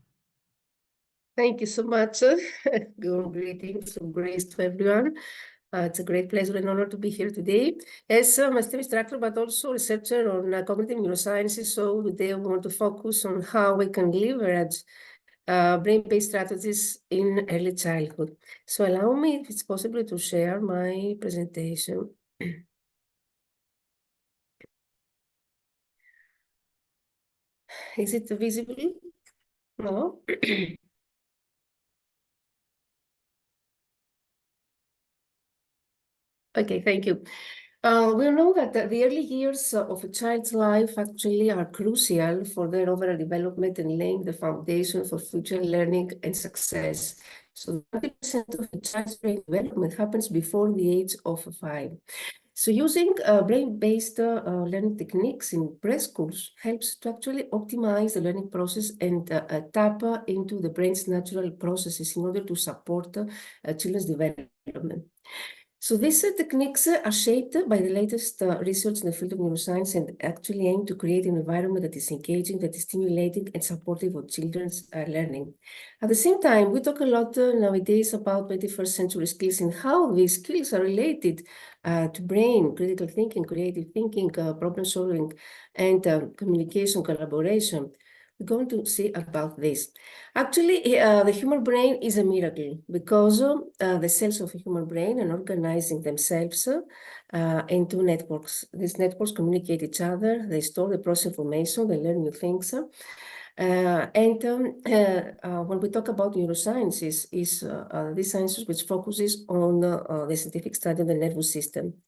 Thank you so much. Good greetings from Greece to everyone. It's a great pleasure and honor to be here today as a STEM instructor, but also researcher on cognitive neurosciences. So today I want to focus on how we can leverage brain-based strategies in early childhood. So allow me, if it's possible, to share my presentation. Is it visible? No? Okay, thank you. We know that the early years of a child's life actually are crucial for their overall development and laying the foundation for future learning and success. So 90% of the child's brain development happens before the age of 5. So using brain-based learning techniques in preschools helps to actually optimize the learning process and tap into the brain's natural processes in order to support children's development. So these techniques are shaped by the latest research in the field of neuroscience and actually aim to create an environment that is engaging, that is stimulating and supportive of children's learning. At the same time, we talk a lot nowadays about 21st century skills and how these skills are related to brain, critical thinking, creative thinking, problem solving, and communication, collaboration. We're going to see about this. Actually, the human brain is a miracle because the cells of the human brain are organizing themselves into networks. These networks communicate each other, they store, they process information, they learn new things. When we talk about neurosciences, is these sciences which focuses on the scientific study of the nervous system.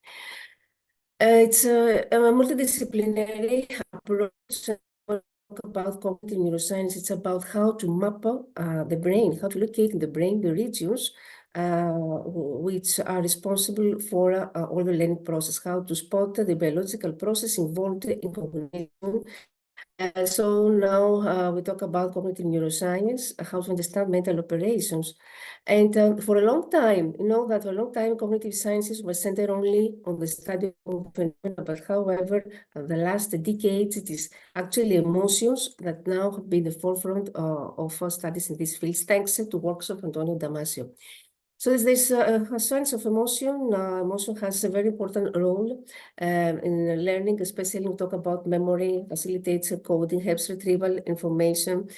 It's a multidisciplinary approach. About cognitive neuroscience, it's about how to map the brain, how to locate in the brain the regions which are responsible for all the learning process, how to spot the biological process involved in cognition. So now we talk about cognitive neuroscience, how to understand mental operations. And for a long time, you know that for a long time, cognitive sciences were centered only on the study of phenomena, but however, the last decades, it is actually emotions that now have been the forefront of studies in these fields, thanks to works of Antonio Damasio. So there's a science of emotion. Emotion has a very important role in learning, especially when we talk about memory, facilitates coding, helps retrieval information.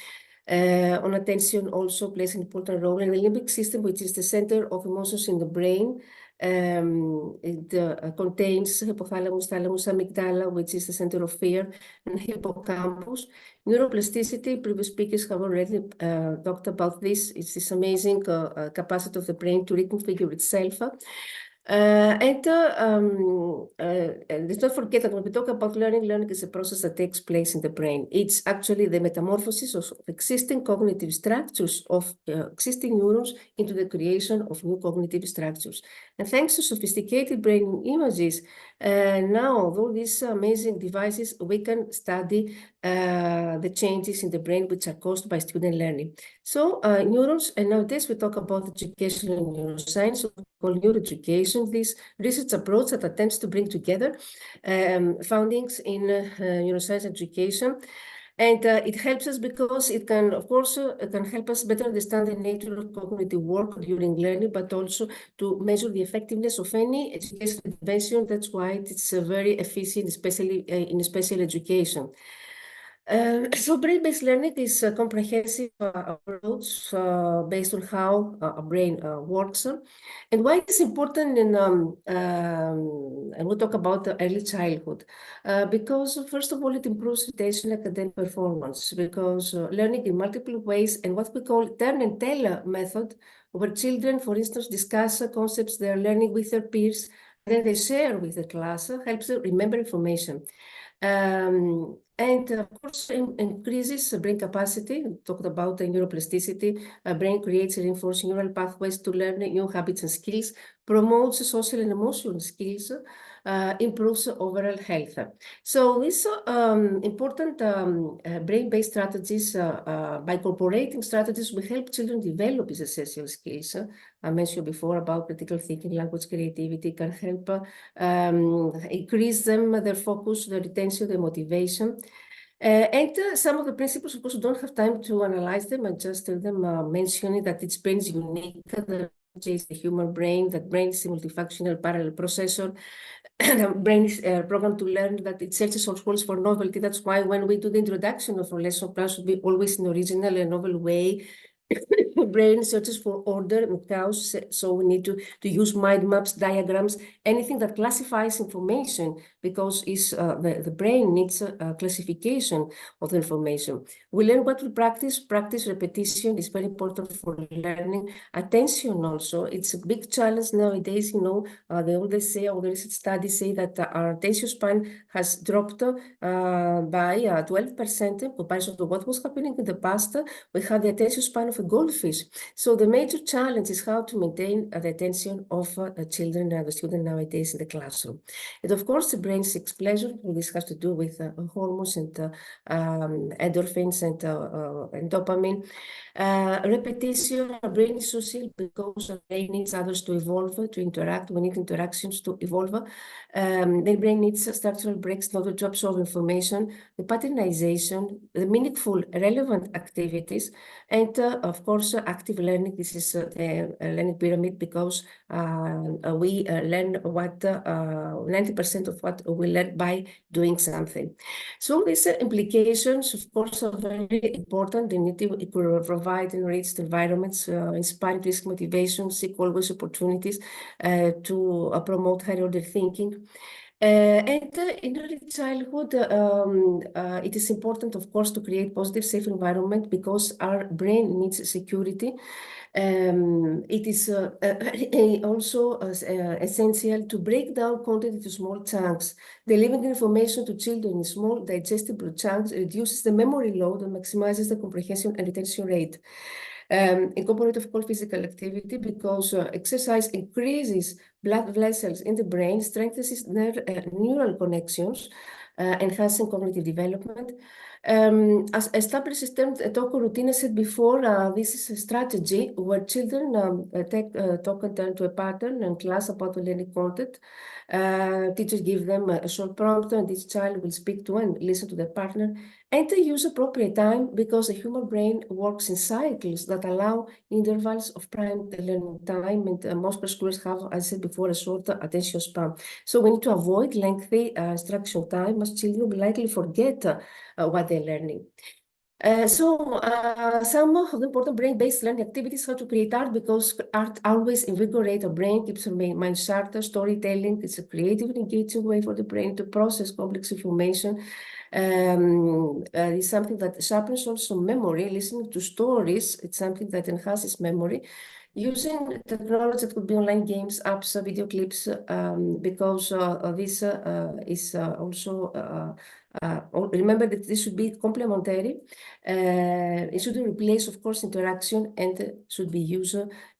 On attention also plays an important role in the limbic system, which is the center of emotions in the brain. It contains hypothalamus, thalamus, amygdala, which is the center of fear, and hippocampus. Neuroplasticity, previous speakers have already talked about this. It's this amazing capacity of the brain to reconfigure itself. And let's not forget that when we talk about learning, learning is a process that takes place in the brain. It's actually the metamorphosis of existing cognitive structures of existing neurons into the creation of new cognitive structures. And thanks to sophisticated brain images, now with all these amazing devices, we can study the changes in the brain which are caused by student learning. So neurons, and nowadays we talk about education and neuroscience, we call neuroeducation, this research approach that attempts to bring together findings in neuroscience education. And it helps us because it can, of course, it can help us better understand the nature of cognitive work during learning, but also to measure the effectiveness of any educational intervention. That's why it's very efficient, especially in special education. So brain-based learning is a comprehensive approach based on how a brain works. And why it is important in, and we'll talk about the early childhood, because first of all, it improves retention and academic performance, because learning in multiple ways and what we call turn and tell method, where children, for instance, discuss concepts they are learning with their peers, and then they share with the class, helps them remember information. And of course, increases brain capacity. We talked about the neuroplasticity. Brain creates and reinforces neural pathways to learn new habits and skills, promotes social and emotional skills, improves overall health. So these important brain-based strategies, by incorporating strategies, we help children develop these essential skills. I mentioned before about critical thinking, language, creativity, can help increase them, their focus, their retention, their motivation. And some of the principles, of course, we don't have time to analyze them. I just tell them, mentioning that each brain is unique, that is the human brain, that brain is a multifunctional parallel processor. The brain is programmed to learn, that it searches or scrolls for novelty. That's why when we do the introduction of our lesson plan, should be always in original and novel way. Brain searches for order and chaos, so we need to use mind maps, diagrams, anything that classifies information, because the brain needs a classification of the information. We learn what we practice. Practice repetition is very important for learning. Attention also, it's a big challenge nowadays. You know, they always say, all the recent studies say that our attention span has dropped by 12% in comparison to what was happening in the past. We had the attention span of of a goldfish. So the major challenge is how to maintain the attention of the children and the students nowadays in the classroom. And of course, the brain seeks pleasure. This has to do with hormones and endorphins and dopamine. Repetition, our brain is social because our brain needs others to evolve, to interact. We need interactions to evolve. The brain needs structural breaks in order to absorb information, the patternization, the meaningful, relevant activities, and of course, active learning. This is the learning pyramid because we learn what 90% of what we learn by doing something. So these implications, of course, are very important. They need to provide enriched environments, inspire risk motivation, seek always opportunities to promote higher order thinking. And in early childhood, it is important, of course, to create positive, safe environment because our brain needs security. It is also essential to break down content into small chunks. Delivering information to children in small, digestible chunks reduces the memory load and maximizes the comprehension and retention rate. Incorporate, of course, physical activity because exercise increases blood vessels in the brain, strengthens neural connections, enhancing cognitive development. As established system, talk routine, I said before, this is a strategy where children talk and turn to a pattern and class about the learning content. Teachers give them a short prompt and each child will speak to and listen to their partner. And they use appropriate time because the human brain works in cycles that allow intervals of prime learning time. And most preschoolers have, as I said before, a short attention span. So we need to avoid lengthy instruction time as children will likely forget what they're learning. Some of the important brain-based learning activities, how to create art, because art always invigorates our brain, keeps our mind sharper. Storytelling is a creative and engaging way for the brain to process complex information. It's something that sharpens also memory. Listening to stories, it's something that enhances memory. Using technology that could be online games, apps, video clips, because this is also remember that this should be complementary. It shouldn't replace, of course, interaction and should be used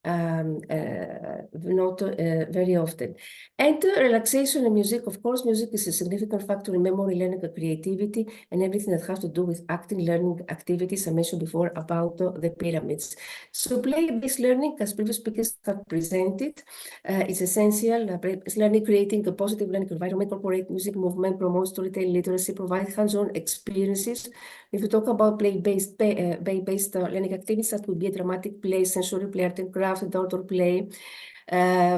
not very often. And relaxation and music, of course, music is a significant factor in memory, learning, and creativity, and everything that has to do with acting, learning activities I mentioned before about the pyramids. So play-based learning, as previous speakers have presented, is essential. Play-based learning, creating a positive learning environment, incorporate music, movement, promote storytelling, literacy, provide hands-on experiences. If we talk about play-based learning activities, that would be a dramatic play, sensory play, art and craft, and outdoor play. How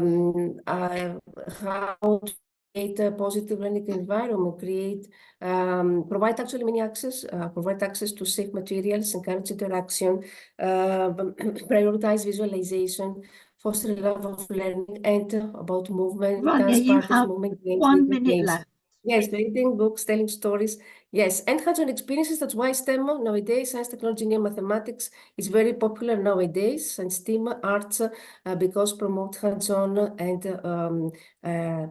to create a positive learning environment, provide actually many access, provide access to safe materials, encourage interaction, prioritize visualization, foster love of learning, and about movement, Rania, dance you parties, have movement games, 1 video minute games. left. Yes, reading books, telling stories. Yes, and hands-on experiences. That's why STEM nowadays, science, technology, and mathematics, is very popular nowadays, and STEM arts because promote hands-on and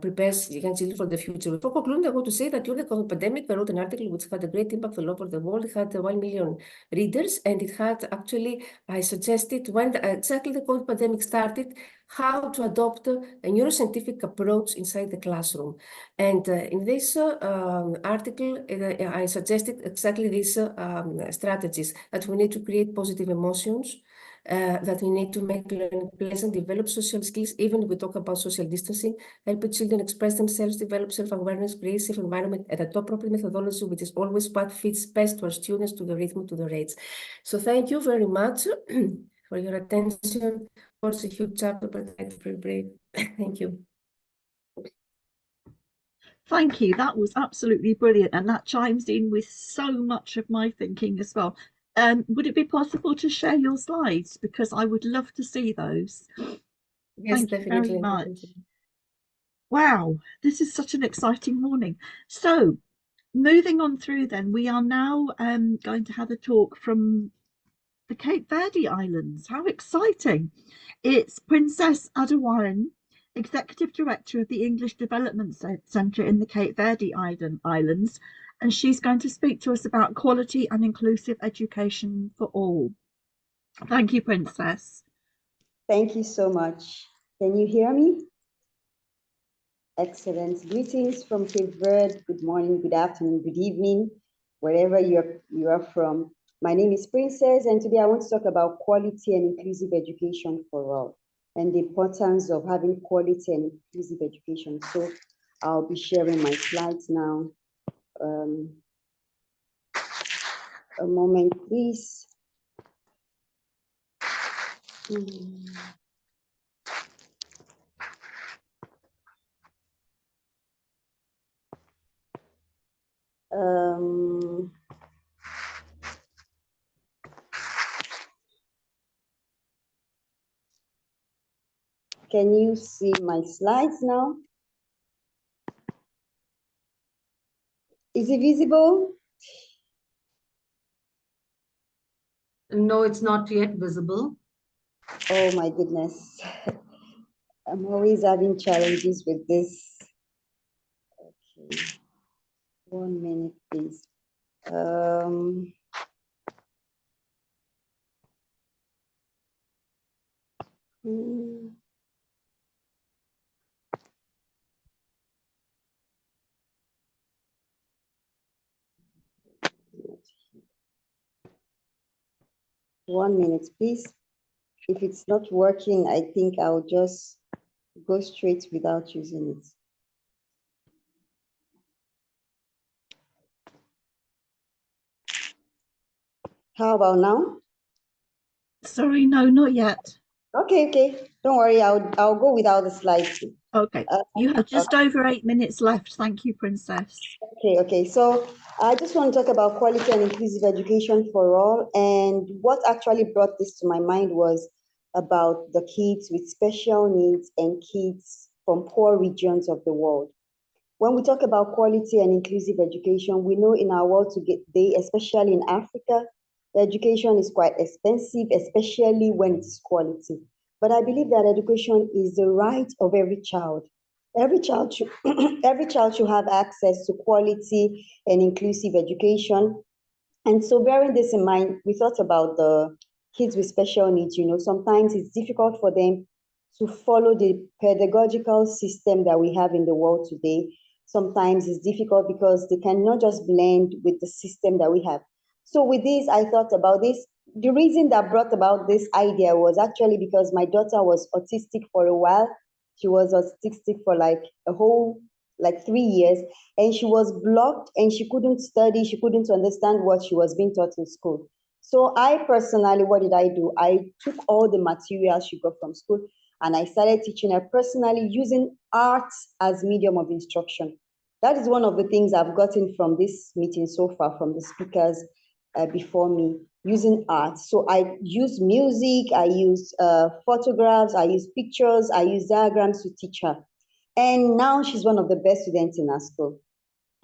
prepares young children for the future. Before concluding, I want to say that during the COVID pandemic, I wrote an article which had a great impact all over the world. It had 1 million readers, and it had actually, I suggested when exactly the COVID pandemic started, how to adopt a neuroscientific approach inside the classroom. And in this article, I suggested exactly these strategies, that we need to create positive emotions, that we need to make learning pleasant, develop social skills, even if we talk about social distancing, help children express themselves, develop self-awareness, create safe environment, and adopt appropriate methodology, which is always what fits best to our students, to the rhythm, to the rates. So thank you very much for your attention. Of course, a huge chapter, but it's very brave. Thank you. Thank you. That was absolutely brilliant. And that chimes in with so much of my thinking as well. Would it be possible to share your slides? Because I would love to see those. Yes, Thank you very definitely. much. Wow, this is such an exciting morning. So moving on through then, we are now going to have a talk from the Cape Verde Islands. How exciting. It's Princess Adawaran, Executive Director of the English Development Centre in the Cape Verde Islands, and she's going to speak to us about quality and inclusive education for all. Thank you, Princess. Thank you so much. Can you hear me? Excellent. Greetings from Cape Verde. Good morning, good afternoon, good evening, wherever you are from. My name is Princess, and today I want to talk about quality and inclusive education for all, and the importance of having quality and inclusive education. So I'll be sharing my slides now. A moment, please. Can you see my slides now? Is it visible? No, it's not yet visible. Oh my goodness. I'm always having challenges with this. Okay. 1 minute, please. hmm. 1 minute, please. If it's not working, I think I'll just go straight without using it. How about now? Sorry, no, not yet. Okay. Don't worry, I'll go without the slides. Okay, you have just over 8 minutes left. Thank you, Princess. Okay. So I just want to talk about quality and inclusive education for all. And what actually brought this to my mind was about the kids with special needs and kids from poor regions of the world. When we talk about quality and inclusive education, we know in our world today, especially in Africa, the education is quite expensive, especially when it's quality. But I believe that education is the right of every child. Every child should, every child should have access to quality and inclusive education. And so bearing this in mind, we thought about the kids with special needs. Sometimes it's difficult for them to follow the pedagogical system that we have in the world today. Sometimes it's difficult because they cannot just blend with the system that we have. So with this, I thought about this. The reason that brought about this idea was actually because my daughter was autistic for a while. She was autistic for like 3 years, and she was blocked and she couldn't study. She couldn't understand what she was being taught in school. So I personally, what did I do? I took all the materials she got from school and I started teaching her personally using art as medium of instruction. That is one of the things I've gotten from this meeting so far from the speakers before me, using art. So I use music, I use photographs, I use pictures, I use diagrams to teach her. And now she's one of the best students in our school.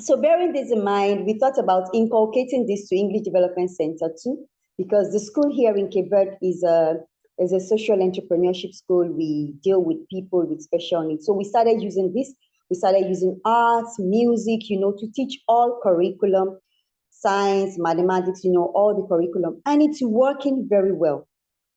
So bearing this in mind, we thought about inculcating this to English Development Center too, because the school here in Cape Verde is a social entrepreneurship school. We deal with people with special needs. So we started using this. We started using arts, music, to teach all curriculum, science, mathematics, all the curriculum. And it's working very well.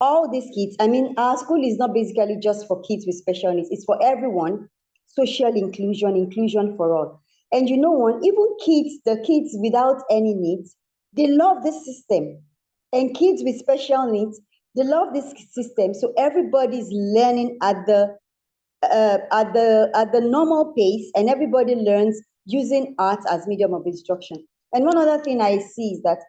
All these kids, our school is not basically just for kids with special needs. It's for everyone. Social inclusion for all. And you know what? Even the kids without any needs, they love this system. And kids with special needs, they love this system. So everybody's learning at the normal pace, and everybody learns using art as medium of instruction. And one other thing I see is that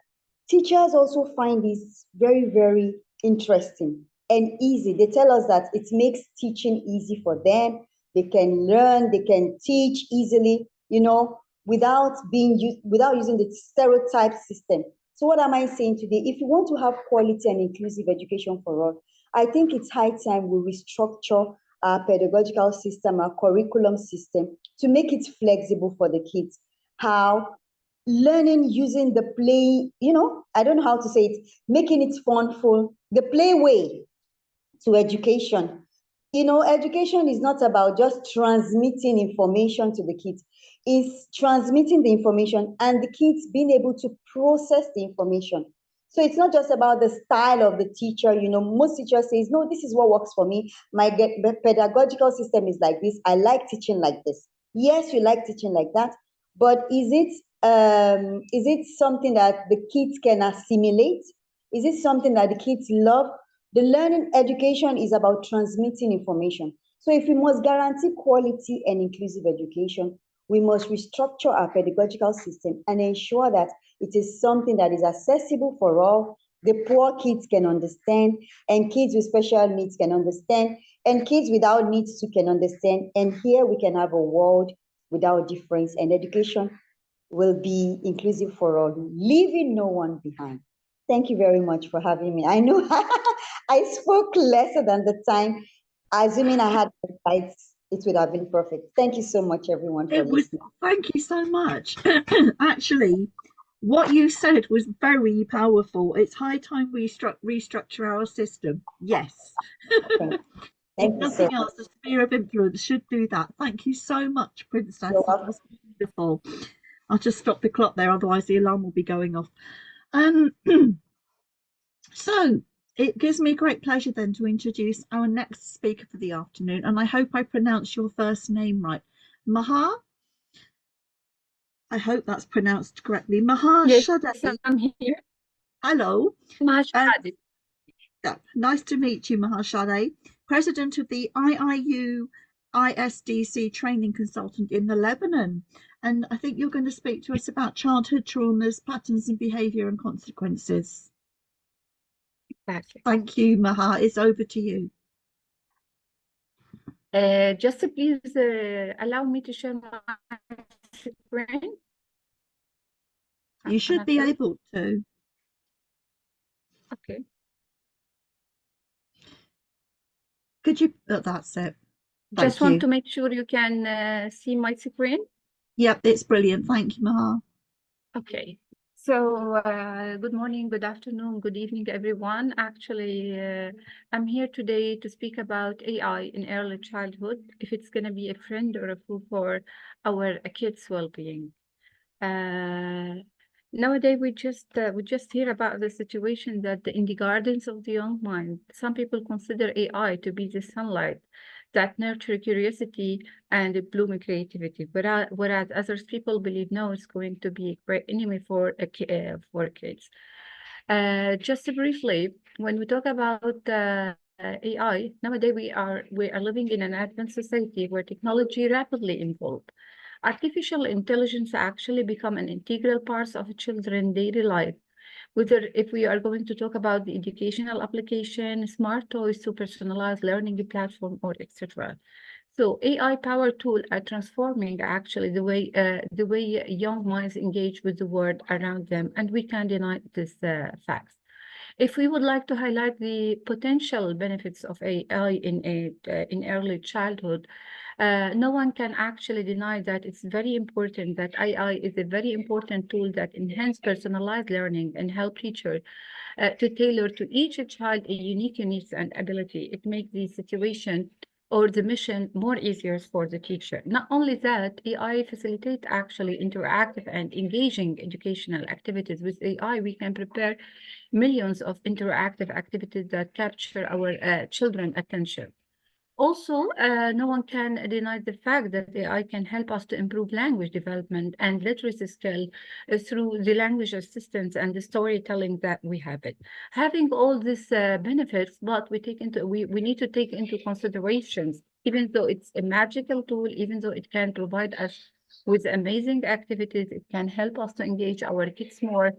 teachers also find this very, very interesting and easy. They tell us that it makes teaching easy for them. They can learn, they can teach easily, without using the stereotype system. So what am I saying today? If you want to have quality and inclusive education for all, I think it's high time we restructure our pedagogical system, our curriculum system, to make it flexible for the kids. How? Learning using the play, I don't know how to say it, making it funful, the play way to education. Education is not about just transmitting information to the kids. It's transmitting the information and the kids being able to process the information. So it's not just about the style of the teacher. You know, most teachers say, no, this is what works for me. My pedagogical system is like this. I like teaching like this. Yes, you like teaching like that, but is it something that the kids can assimilate? Is it something that the kids love? The learning education is about transmitting information. So if we must guarantee quality and inclusive education, we must restructure our pedagogical system and ensure that it is something that is accessible for all. The poor kids can understand, and kids with special needs can understand, and kids without needs too can understand. And here we can have a world without difference, and education will be inclusive for all, leaving no one behind. Thank you very much for having me. I know I spoke lesser than the time. Assuming I had insights, it would have been perfect. Thank you so much, everyone, for listening. Thank you so much. Actually, what you said was very powerful. It's high time we restructure our system. Yes. Thank If you nothing so else, the sphere of influence should do that. Thank you so much, Princess. You're That was wonderful. I'll just stop the clock there, otherwise the alarm will be going off. So it gives me great pleasure then to introduce our next speaker for the afternoon, and I hope I pronounce your first name right. Maha? I hope that's pronounced correctly. Maha Yes, Shadadi. I'm here. Hello. Maha Shadadi. Yeah, nice to meet you, Maha Shadadi, President of the IIU ISDC Training Consultant in the Lebanon. And I think you're going to speak to us about childhood traumas, patterns and behaviour and consequences. Exactly. Thank you, Maha. It's over to you. Just please allow me to share my screen. You should be able to. Okay. Could you? Oh, that's it. Just want to make sure you can see my screen. Yep, it's brilliant. Thank you, Maha. Okay. So good morning, good afternoon, good evening, everyone. Actually, I'm here today to speak about AI in early childhood, if it's going to be a friend or a fool for our kids' well-being. Nowadays, we just hear about the situation that in the gardens of the young mind, some people consider AI to be the sunlight that nurture curiosity and bloom creativity, whereas others people believe no, it's going to be a great enemy for kids. Just briefly, when we talk about AI, nowadays we are living in an advanced society where technology rapidly evolves. Artificial intelligence actually become an integral part of children's daily life. Whether if we are going to talk about the educational application, smart toys to personalized learning platform, or etc. So AI-powered tools are transforming actually the way young minds engage with the world around them, and we can't deny this facts. If we would like to highlight the potential benefits of AI in early childhood, no one can actually deny that it's very important that AI is a very important tool that enhance personalized learning and help teachers to tailor to each child a unique needs and ability. It makes the situation or the mission more easier for the teacher. Not only that, AI facilitate actually interactive and engaging educational activities. With AI, we can prepare millions of interactive activities that capture our children's attention. Also, no one can deny the fact that AI can help us to improve language development and literacy skill through the language assistance and the storytelling that we have it. Having all these benefits, but we need to take into considerations, even though it's a magical tool, even though it can provide us with amazing activities, it can help us to engage our kids more.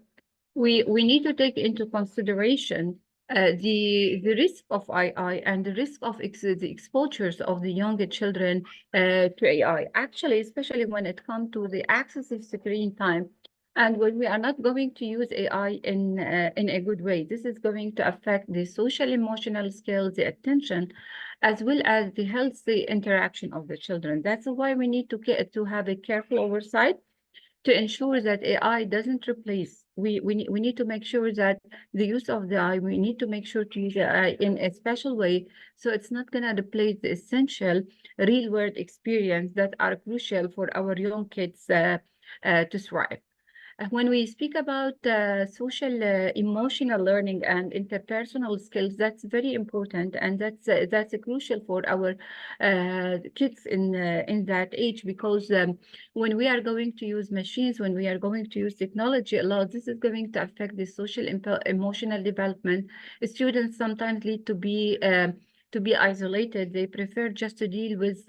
We need to take into consideration the risk of AI and the risk of the exposures of the younger children to AI. Actually, especially when it comes to the excessive screen time, and when we are not going to use AI in a good way, this is going to affect the social emotional skills, the attention, as well as the healthy interaction of the children. That's why we need to have a careful oversight to ensure that AI doesn't replace. We need to make sure that the use of the AI, we need to make sure to use AI in a special way, so it's not going to replace the essential real-world experience that are crucial for our young kids to thrive. When we speak about social emotional learning and interpersonal skills, that's very important, and that's crucial for our kids in that age, because when we are going to use machines, when we are going to use technology a lot, this is going to affect the social emotional development. Students sometimes need to be isolated. They prefer just to deal with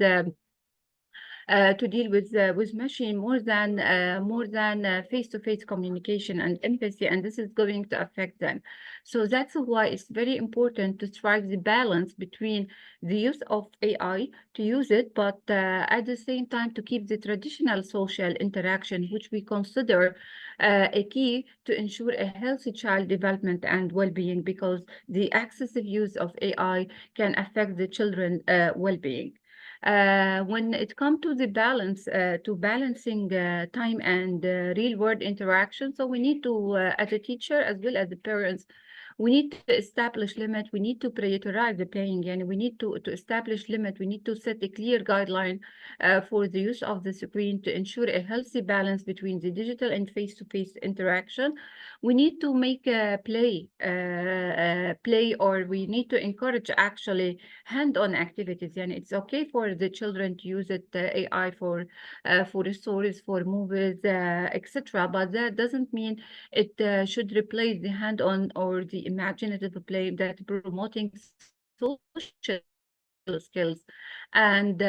machine more than face-to-face communication and empathy, and this is going to affect them. So that's why it's very important to strike the balance between the use of AI, to use it, but at the same time to keep the traditional social interaction, which we consider a key to ensure a healthy child development and well-being, because the excessive use of AI can affect the children well-being. When it comes to the balancing time and real world interaction, so we need to, as a teacher as well as the parents, we need to establish limit. We need to prioritize the playing, and we need to establish limit. We need to set a clear guideline for the use of the screen to ensure a healthy balance between the digital and face-to-face interaction. We need to make play, or we need to encourage actually hand-on activities. And it's okay for the children to use it, AI for stories, for movies, etc. But that doesn't mean it should replace the hand-on or the imaginative play that promoting social skills and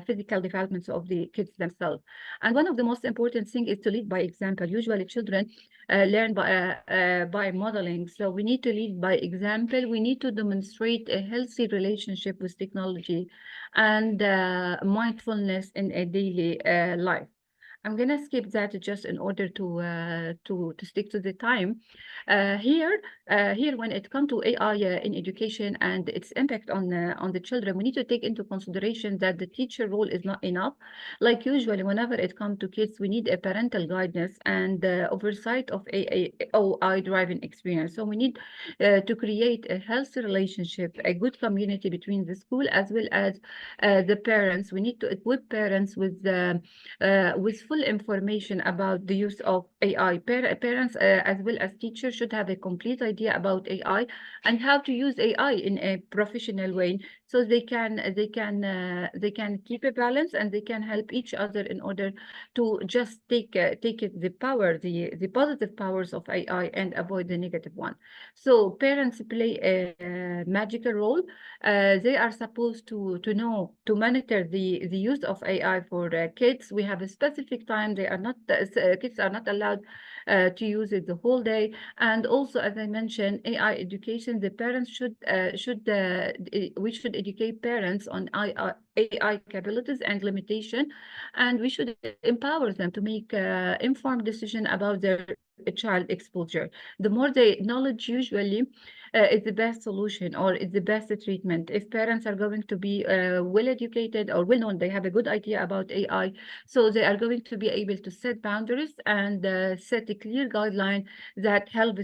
physical developments of the kids themselves. And one of the most important things is to lead by example. Usually children learn by modeling. So we need to lead by example. We need to demonstrate a healthy relationship with technology and mindfulness in a daily life. I'm gonna skip that just in order to stick to the time. Here, when it comes to AI in education and its impact on the children, we need to take into consideration that the teacher role is not enough. Like usually, whenever it comes to kids, we need a parental guidance and oversight of AI driving experience. So we need to create a healthy relationship, a good community between the school as well as the parents. We need to equip parents with full information about the use of AI. Parents as well as teachers should have a complete idea about AI and how to use AI in a professional way, so they can keep a balance, and they can help each other in order to just take the positive powers of AI and avoid the negative one. So parents play a magical role. They are supposed to know to monitor the use of AI for kids. We have a specific time. They are not kids are not allowed to use it the whole day. And also, as I mentioned, AI education. The parents we should educate parents on AI capabilities and limitation, and we should empower them to make informed decision about their child exposure. The more they knowledge, usually is the best solution or is the best treatment. If parents are going to be well educated or well known, they have a good idea about AI, so they are going to be able to set boundaries and set a clear guideline that help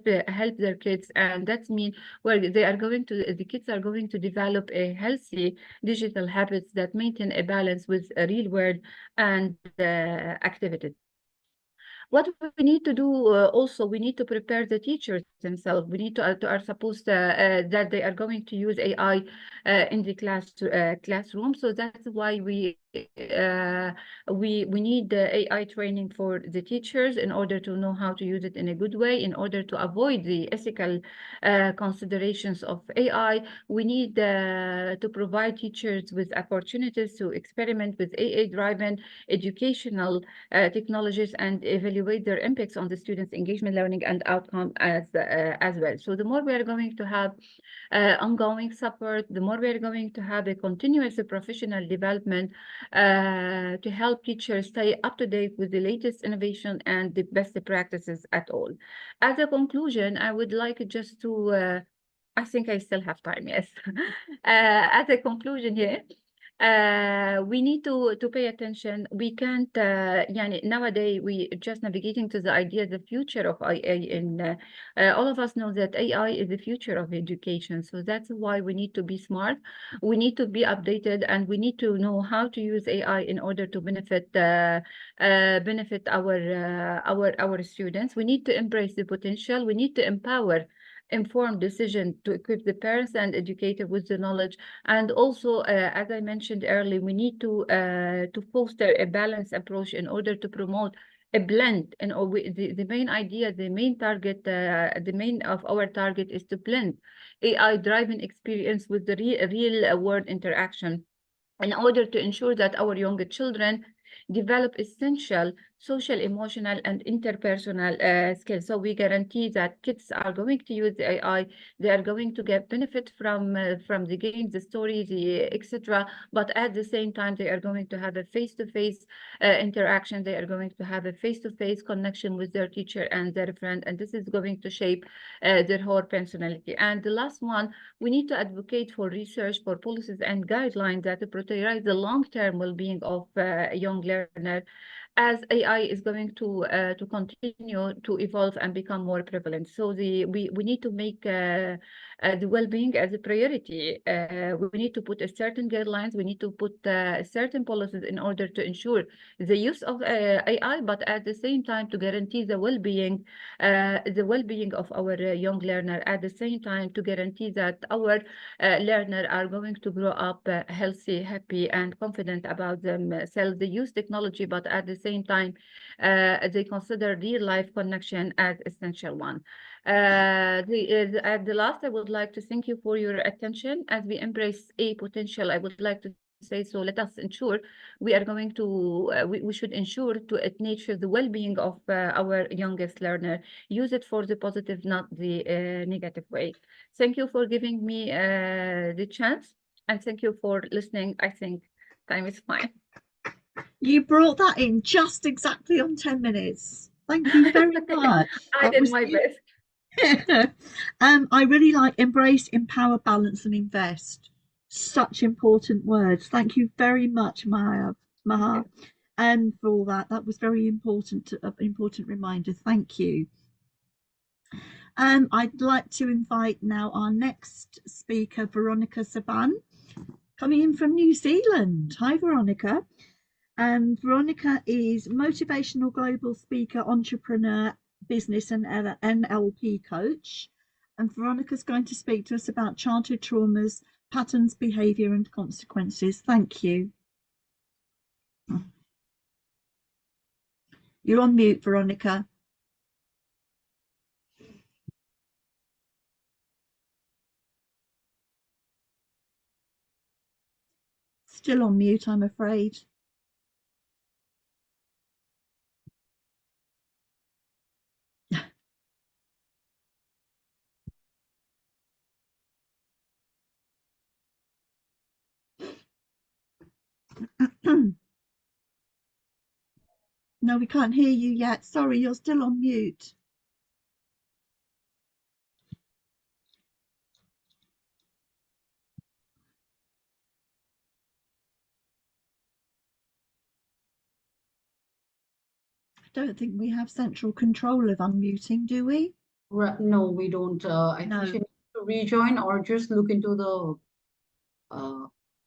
their kids. And that means where the kids are going to develop a healthy digital habits that maintain a balance with a real world and activities. What we need to do also, we need to prepare the teachers themselves. We need to are supposed that they are going to use AI in the classroom. So that's why we need AI training for the teachers in order to know how to use it in a good way, in order to avoid the ethical considerations of AI. We need to provide teachers with opportunities to experiment with AI-driven educational technologies and evaluate their impacts on the students' engagement, learning, and outcome as well. So the more we are going to have ongoing support, the more we are going to have a continuous professional development to help teachers stay up to date with the latest innovation and the best practices at all. As a conclusion, I would like just to I think I still have time, yes. As a conclusion here, we need to pay attention. We can't nowadays we just navigating to the idea the future of AI, and all of us know that AI is the future of education. So that's why we need to be smart, we need to be updated, and we need to know how to use AI in order to benefit our students. We need to embrace the potential. We need to empower informed decision to equip the parents and educators with the knowledge. And also, as I mentioned earlier, we need to foster a balanced approach in order to promote a blend. And the main idea, the main target, the main of our target is to blend AI-driven experience with the real world interaction in order to ensure that our younger children develop essential social, emotional, and interpersonal skills. So we guarantee that kids are going to use the AI, they are going to get benefit from the games, the stories, etc. But at the same time, they are going to have a face-to-face interaction. They are going to have a face-to-face connection with their teacher and their friend, and this is going to shape their whole personality. And the last one, we need to advocate for research, for policies and guidelines that prioritize the long-term well-being of a young learner, as AI is going to continue to evolve and become more prevalent. So we need to make the well-being as a priority. We need to put a certain guidelines. We need to put certain policies in order to ensure the use of AI, but at the same time to guarantee the well-being of our young learner. At the same time to guarantee that our learner are going to grow up healthy, happy, and confident about themselves. They use technology, but at the same time, they consider real life connection as essential one. At the last, I would like to thank you for your attention. As we embrace a potential, I would like to say, so let us ensure we are going to, we should ensure to nurture the well-being of our youngest learner. Use it for the positive, not the negative way. Thank you for giving me the chance, and thank you for listening. I think time is fine. You brought that in just exactly on 10 minutes. Thank you very much. I did my best. I really like embrace, empower, balance, and invest. Such important words. Thank you very much, Maha, and for all that. That was very important. Important reminder. Thank you. I'd like to invite now our next speaker, Veronica Saban, coming in from New Zealand. Hi, Veronica. Veronica is motivational global speaker, entrepreneur, business and NLP coach. And Veronica's going to speak to us about childhood traumas, patterns, behaviour and consequences. Thank you. You're on mute, Veronica. Still on mute, I'm afraid. No, we can't hear you yet. Sorry, you're still on mute. I don't think we have central control of unmuting, do we? No, we don't. I think she needs to rejoin or just look into the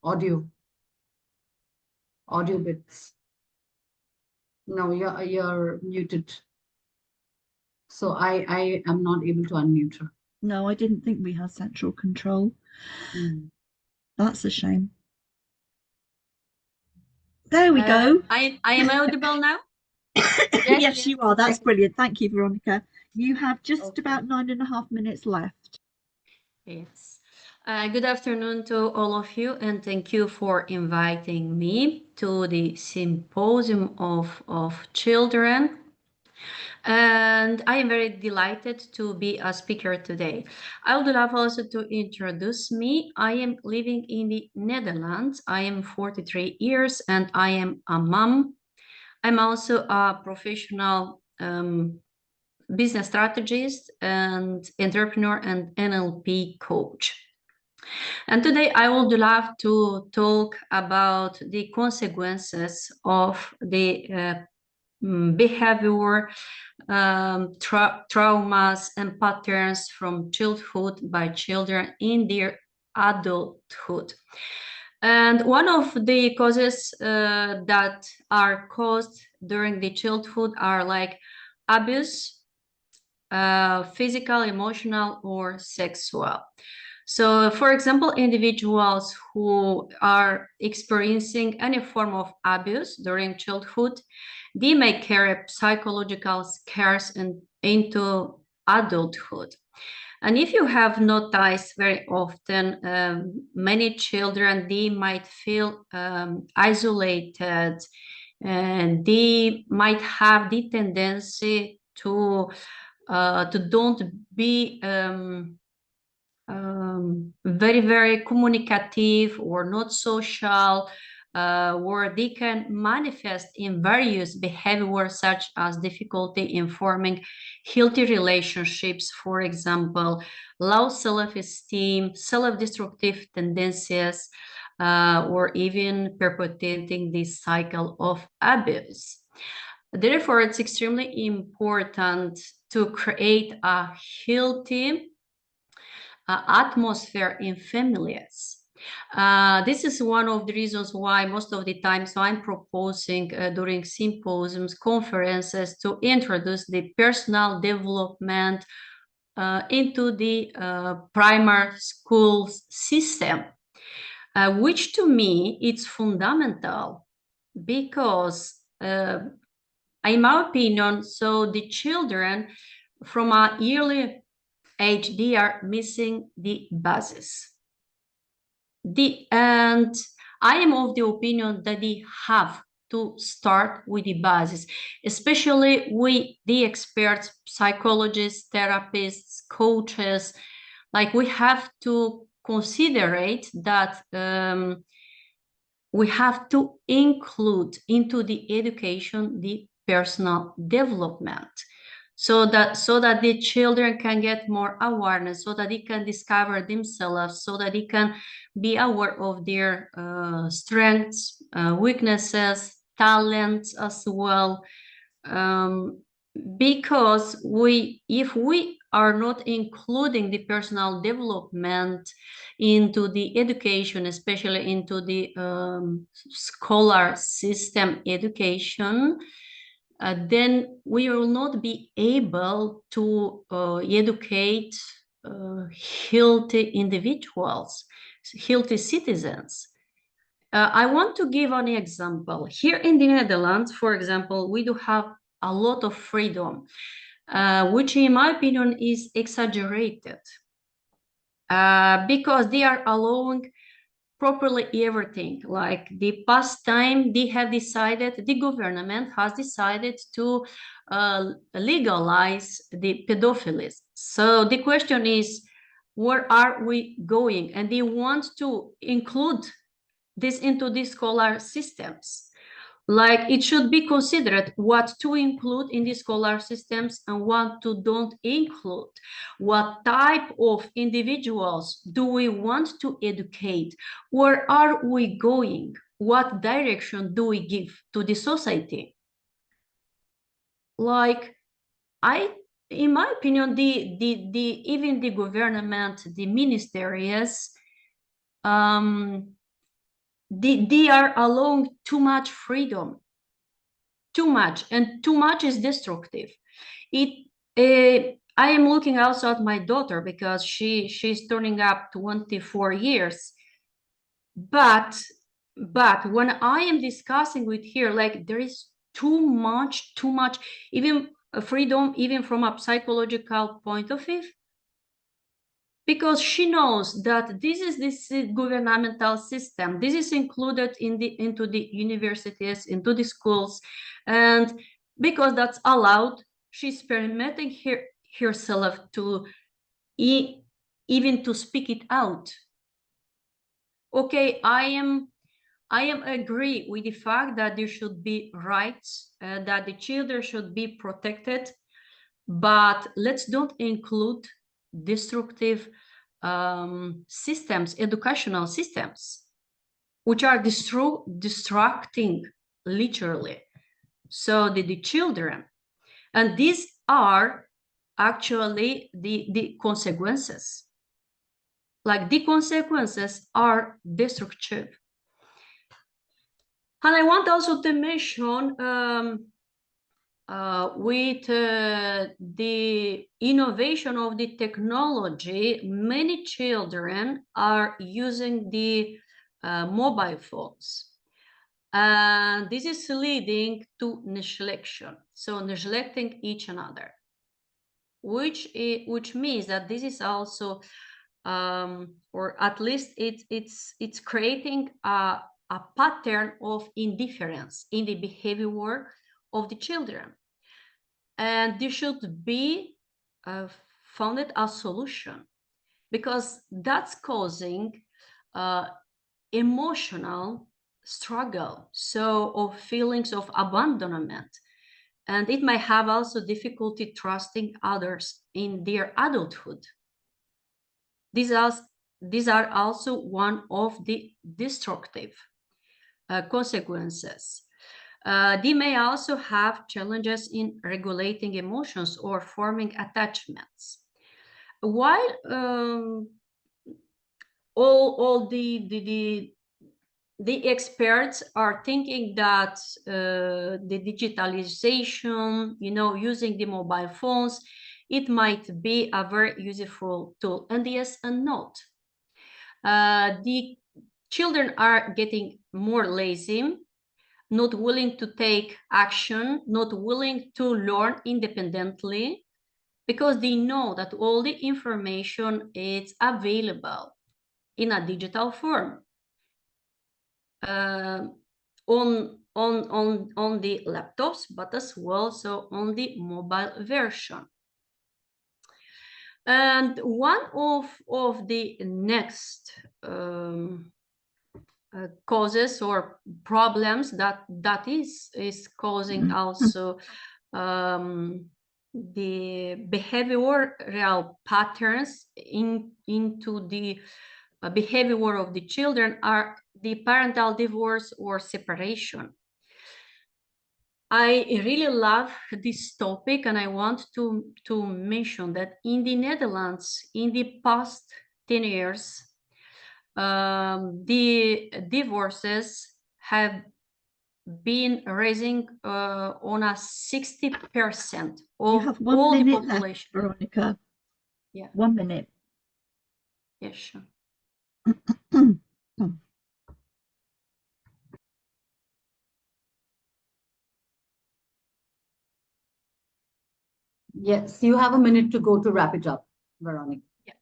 audio bits. No, you're muted. So I am not able to unmute her. No, I didn't think we had central control. That's a shame. There we go. I am audible now? Yes, you are. That's brilliant. Thank you, Veronica. You have just about 9.5 minutes left. Yes. Good afternoon to all of you, and thank you for inviting me to the Symposium of Children. And I am very delighted to be a speaker today. I would love also to introduce me. I am living in the Netherlands. I am 43 years and I am a mom. I'm also a professional business strategist and entrepreneur and NLP coach. And today I would love to talk about the consequences of the behavior, traumas and patterns from childhood by children in their adulthood. And one of the causes that are caused during the childhood are like abuse, physical, emotional, or sexual. So, for example, individuals who are experiencing any form of abuse during childhood, they may carry psychological scars into adulthood. And if you have noticed very often, many children, they might feel isolated, and they might have the tendency to don't be very, very communicative or not social, where they can manifest in various behaviors such as difficulty in forming healthy relationships, for example, low self-esteem, self-destructive tendencies, or even perpetuating this cycle of abuse. Therefore, it's extremely important to create a healthy atmosphere in families. This is one of the reasons why most of the time, so I'm proposing during symposiums, conferences, to introduce the personal development into the primary school system, which to me it's fundamental, because in my opinion, so the children from an early age, they are missing the basis. And I am of the opinion that they have to start with the basis, especially with the experts, psychologists, therapists, coaches. Like, we have to consider that we have to include into the education the personal development, so that the children can get more awareness, so that they can discover themselves, so that they can be aware of their strengths, weaknesses, talents as well. Because if we are not including the personal development into the education, especially into the scholar system education, then we will not be able to educate healthy individuals, healthy citizens. I want to give an example. Here in the Netherlands, for example, we do have a lot of freedom, which in my opinion is exaggerated, because they are allowing properly everything. Like the past time, they have decided, the government has decided to legalize the pedophilia. So the question is, where are we going? And they want to include this into the scholar systems. Like, it should be considered what to include in the scholar systems and what to don't include. What type of individuals do we want to educate? Where are we going? What direction do we give to the society? Like, in my opinion, even the government, the ministries, they are allowing too much freedom, too much, and too much is destructive. I am looking also at my daughter, because she's turning up 24 years. But when I am discussing with her, like, there is too much, even freedom, even from a psychological point of view, because she knows that this is this governmental system. This is included into the universities, into the schools, and because that's allowed, she's permitting herself to even to speak it out. Okay, I am agree with the fact that there should be rights, that the children should be protected, but let's don't include destructive systems, educational systems, which are distracting literally. So the children, and these are actually the consequences. Like the consequences are destructive. And I want also to mention with the innovation of the technology, many children are using the mobile phones. And this is leading to neglection, so neglecting each another, which means that this is also, or at least it's creating a pattern of indifference in the behavior of the children, and there should be founded a solution, because that's causing emotional struggle, so of feelings of abandonment, and it might have also difficulty trusting others in their adulthood. These are also one of the destructive consequences. They may also have challenges in regulating emotions or forming attachments. While all the experts are thinking that the digitalization, using the mobile phones, it might be a very useful tool. And yes and no. The children are getting more lazy, not willing to take action, not willing to learn independently, because they know that all the information is available in a digital form. On the laptops, but as well so on the mobile version. And one of the next causes or problems that is causing also the behavioral patterns into the behavior of the children are the parental divorce or separation. I really love this topic, and I want to mention that in the Netherlands, in the past 10 years, the divorces have been raising on a 60% of You have 1 all the minute population. left, Veronica. Yeah. 1 minute. Yes, sure. Yes, you have a minute to go to wrap it up, Veronica. Yeah.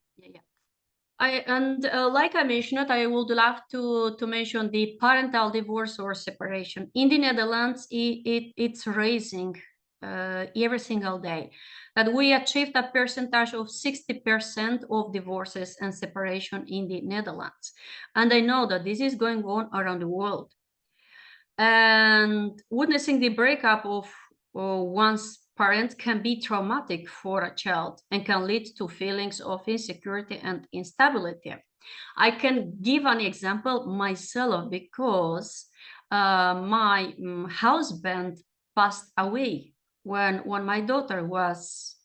Like I mentioned, I would love to mention the parental divorce or separation. In the Netherlands, it's raising every single day. That we achieved a percentage of 60% of divorces and separation in the Netherlands. And I know that this is going on around the world. And witnessing the breakup of one's parent can be traumatic for a child and can lead to feelings of insecurity and instability. I can give an example myself, because my husband passed away when my daughter was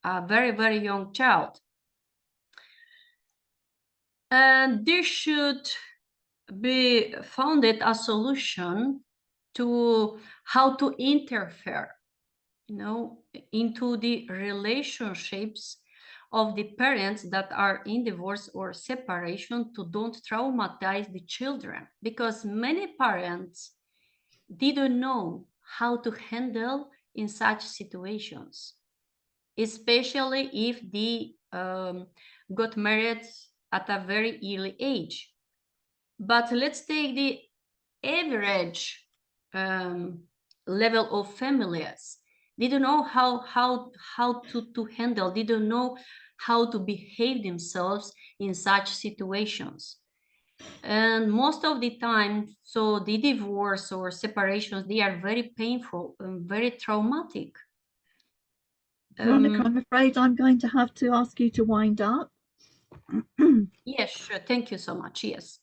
a very, very young child. And there should be founded a solution to how to interfere, into the relationships of the parents that are in divorce or separation, to don't traumatize the children, because many parents didn't know how to handle in such situations, especially if they got married at a very early age. But let's take the average level of families. They don't know how to handle, they don't know how to behave themselves in such situations. And most of the time, so the divorce or separations, they are very painful and very traumatic. Veronica, I'm afraid I'm going to have to ask you to wind up. Yes, sure. Thank you so much. Yes.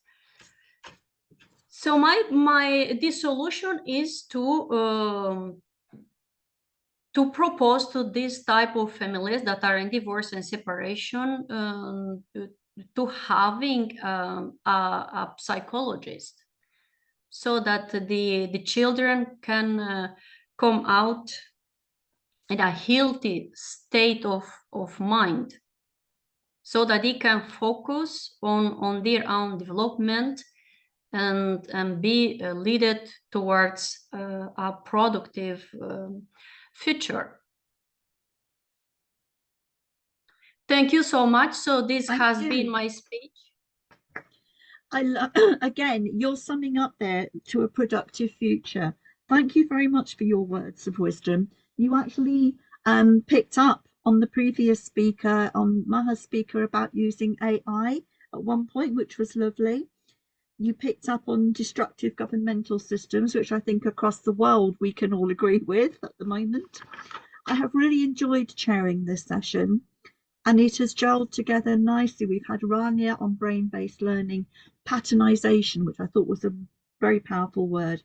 So the solution is to propose to this type of families that are in divorce and separation to having a psychologist, so that the children can come out in a healthy state of mind, so that they can focus on their own development and be led towards a productive future. Thank you so much. So this has been my speech. Again, you're summing up there to a productive future. Thank you very much for your words of wisdom. You actually picked up on the previous speaker, on Maha's speaker, about using AI at one point, which was lovely. You picked up on destructive governmental systems, which I think across the world we can all agree with at the moment. I have really enjoyed chairing this session, and it has gelled together nicely. We've had Rania on brain-based learning, patternization, which I thought was a very powerful word.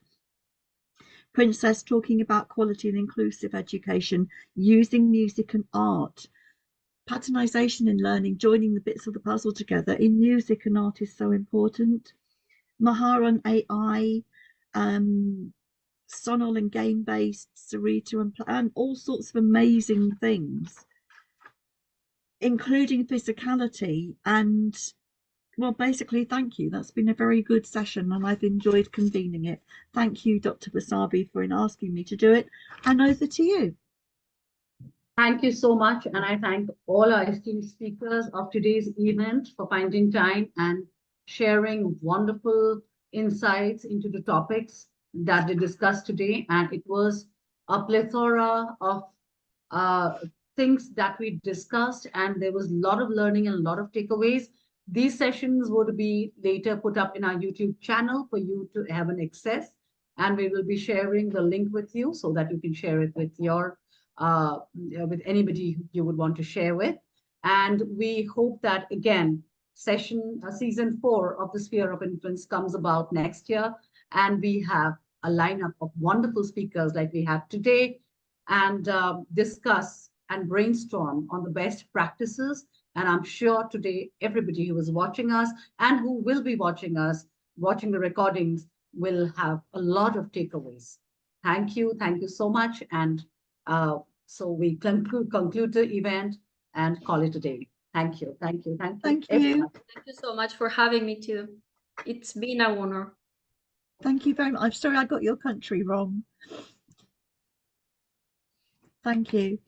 Princess talking about quality and inclusive education, using music and art. Patternization in learning, joining the bits of the puzzle together in music and art is so important. Maha on AI, Sonal and game-based, Sarita and all sorts of amazing things, including physicality. And well, basically, thank you. That's been a very good session and I've enjoyed convening it. Thank you, Dr. Wasabi, for asking me to do it. And over to you. Thank you so much. And I thank all our esteemed speakers of today's event for finding time and sharing wonderful insights into the topics that they discussed today. And it was a plethora of things that we discussed, and there was a lot of learning and a lot of takeaways. These sessions would be later put up in our YouTube channel for you to have an access, and we will be sharing the link with you so that you can share it with your with anybody you would want to share with. And we hope that again, season 4 of the Sphere of Influence comes about next year, and we have a lineup of wonderful speakers like we have today, and discuss and brainstorm on the best practices. And I'm sure today, everybody who is watching us and who will be watching us, watching the recordings, will have a lot of takeaways. Thank you so much. And so we conclude the event and call it a day. Thank you. Thank you so much for having me too. It's been an honor. Thank you very much. I'm sorry I got your country wrong. Thank you.